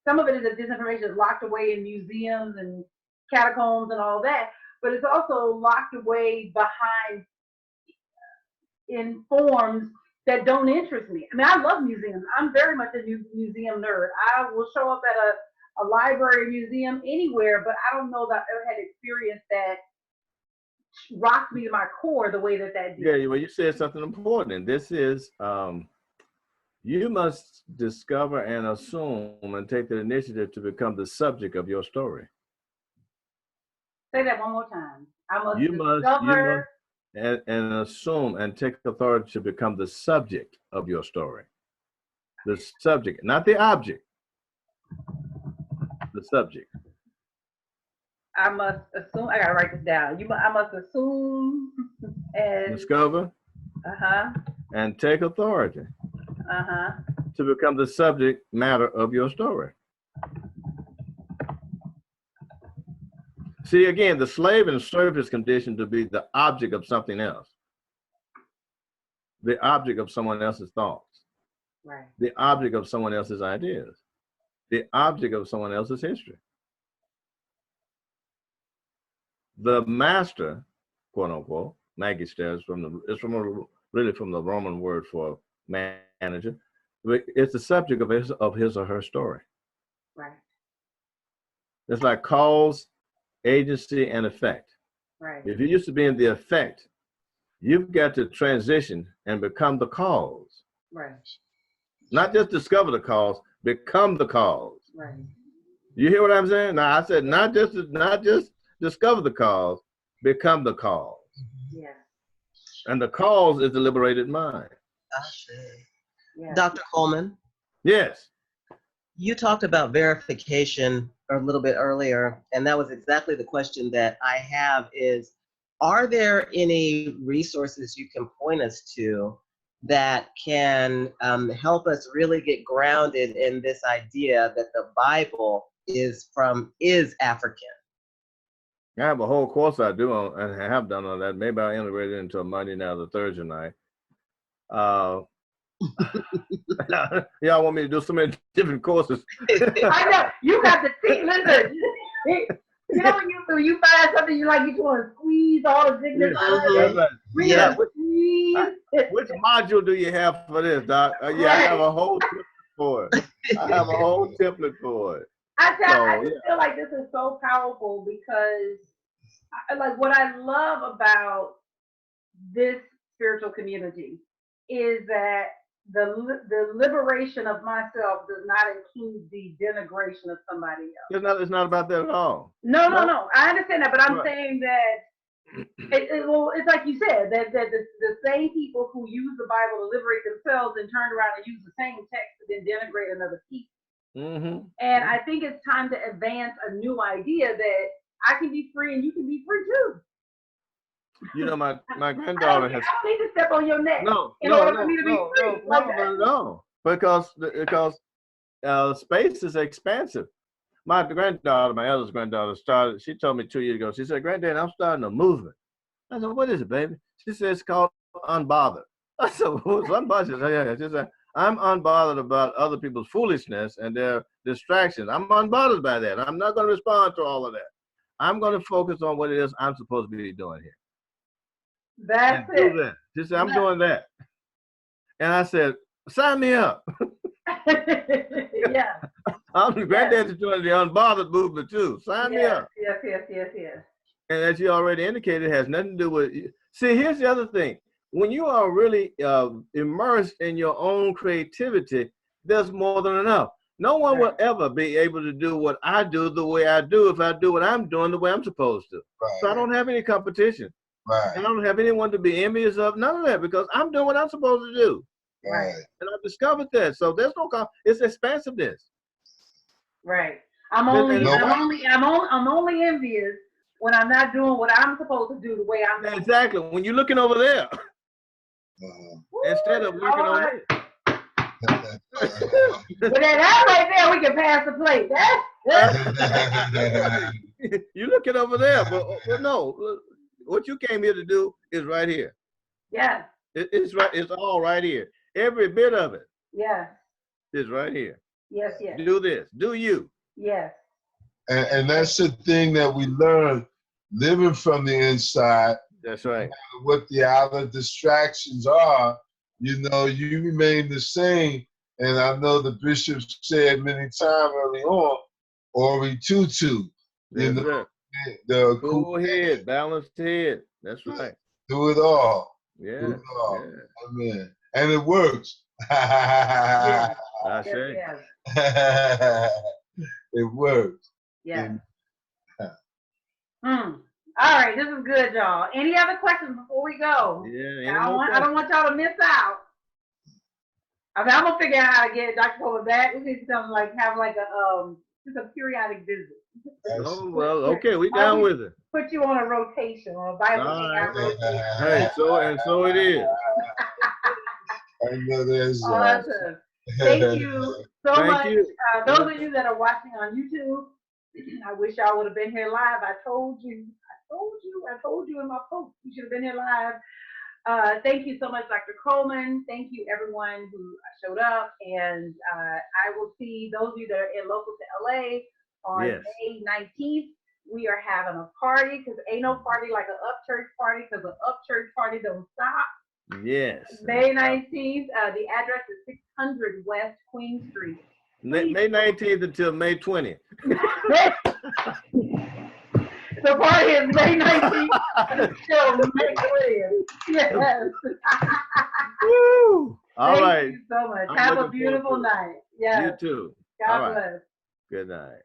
some of it is that this information is locked away in museums and catacombs and all that, but it's also locked away behind in forms that don't interest me. I mean, I love museums. I'm very much a museum nerd. I will show up at a library, museum, anywhere, but I don't know that I've ever had experience that rocked me to my core the way that did. Yeah, well, you said something important. And this is, you must discover and assume and take the initiative to become the subject of your story. Say that one more time. I must discover and assume and take authority to become the subject of your story. The subject, not the object. The subject. I must assume. I gotta write this down. I must assume and discover. And take authority. To become the subject matter of your story. See, again, the slave and serf is conditioned to be the object of something else. The object of someone else's thoughts. Right. The object of someone else's ideas. The object of someone else's history. The master, quote unquote, magister, really from the Roman word for manager. It's the subject of his or her story. Right. It's like cause, agency, and effect. Right. If you used to be in the effect, you've got to transition and become the cause. Right. Not just discover the cause, become the cause. Right. You hear what I'm saying? Now I said not just discover the cause, become the cause. Yeah. And the cause is the liberated mind. Yeah. Dr. Coleman. Yes. You talked about verification a little bit earlier, and that was exactly the question that I have is, are there any resources you can point us to that can help us really get grounded in this idea that the Bible is African? I have a whole course I do on, and have done on that. Maybe I'll integrate it into a Monday night or Thursday night. Y'all want me to do so many different courses. I know. You got the team. Listen. You know when you find something you like, you just want to squeeze all the dignity out of it. Which module do you have for this, Doc? I have a whole template for it. I have a whole template for it. I just feel like this is so powerful because, like, what I love about this spiritual community is that the liberation of myself does not include the denigration of somebody else. It's not about that at all. No. I understand that, but I'm saying that it's like you said, that the same people who use the Bible to liberate themselves and turn around and use the same text to then denigrate another people. And I think it's time to advance a new idea that I can be free and you can be free too. You know, my granddaughter has. I don't need to step on your neck. No, because space is expansive. My eldest granddaughter started. She told me 2 years ago. She said, "Granddad, I'm starting a movement." I said, "What is it, baby?" She said, "It's called Unbothered." I said, well, somebody said, yeah, she said, I'm unbothered about other people's foolishness and their distractions. I'm unbothered by that. I'm not going to respond to all of that. I'm going to focus on what it is I'm supposed to be doing here. That's and it. do that. She said, I'm doing that. And I said, sign me up. Yeah. Granddad's joining the unbothered movement too. Sign me up. Yes. And as you already indicated, it has nothing to do with. See, here's the other thing. When you are really immersed in your own creativity, there's more than enough. No one will ever be able to do what I do the way I do if I do what I'm doing the way I'm supposed to. Right. So I don't have any competition. Right. And I don't have anyone to be envious of, none of that, because I'm doing what I'm supposed to do. Right. And I've discovered that. So there's no, it's expansiveness. Right. I'm only envious when I'm not doing what I'm supposed to do the way I'm. Exactly. When you're looking over there, instead of looking over there. But that right there, we can pass the plate. You're looking over there, but no. What you came here to do is right here. Yes. It's right. It's all right here. Every bit of it. Yes. Is right here. Yes. Do this. Do you. Yes. And that's the thing that we learn living from the inside. That's right. What the outer distractions are, you remain the same. And I know the bishop said many times early on, Ori Tutu. The cool head, balanced head. That's right. Do it all. Yeah. Do it all. Yeah. Amen. And it works. Yes. I say. Yes. It works. Yeah. All right, this is good, y'all. Any other questions before we go? Yeah. I don't want y'all to miss out. I mean, I'm gonna figure out how to get Dr. Coleman back. We need something like have like just a periodic visit. Oh well, okay, we down with it. Put you on a rotation, on a Bible rotation. Hey, so it is. I know there's awesome. Thank you so much. You. Those of you that are watching on YouTube, I wish y'all would have been here live. I told you in my post, you should have been here live. Thank you so much, Dr. Coleman. Thank you, everyone who showed up. And I will see those of you that are local to LA on May 19th. We are having a party, because ain't no party like an up church party, because an up church party don't stop. Yes. May 19th. The address is 600 West Queen Street. May 19th until May 20th. The party is May 19th until May 20th. Yes. Woo! All right. Thank you so much. Have a beautiful night. Yes. You too. God bless. Good night.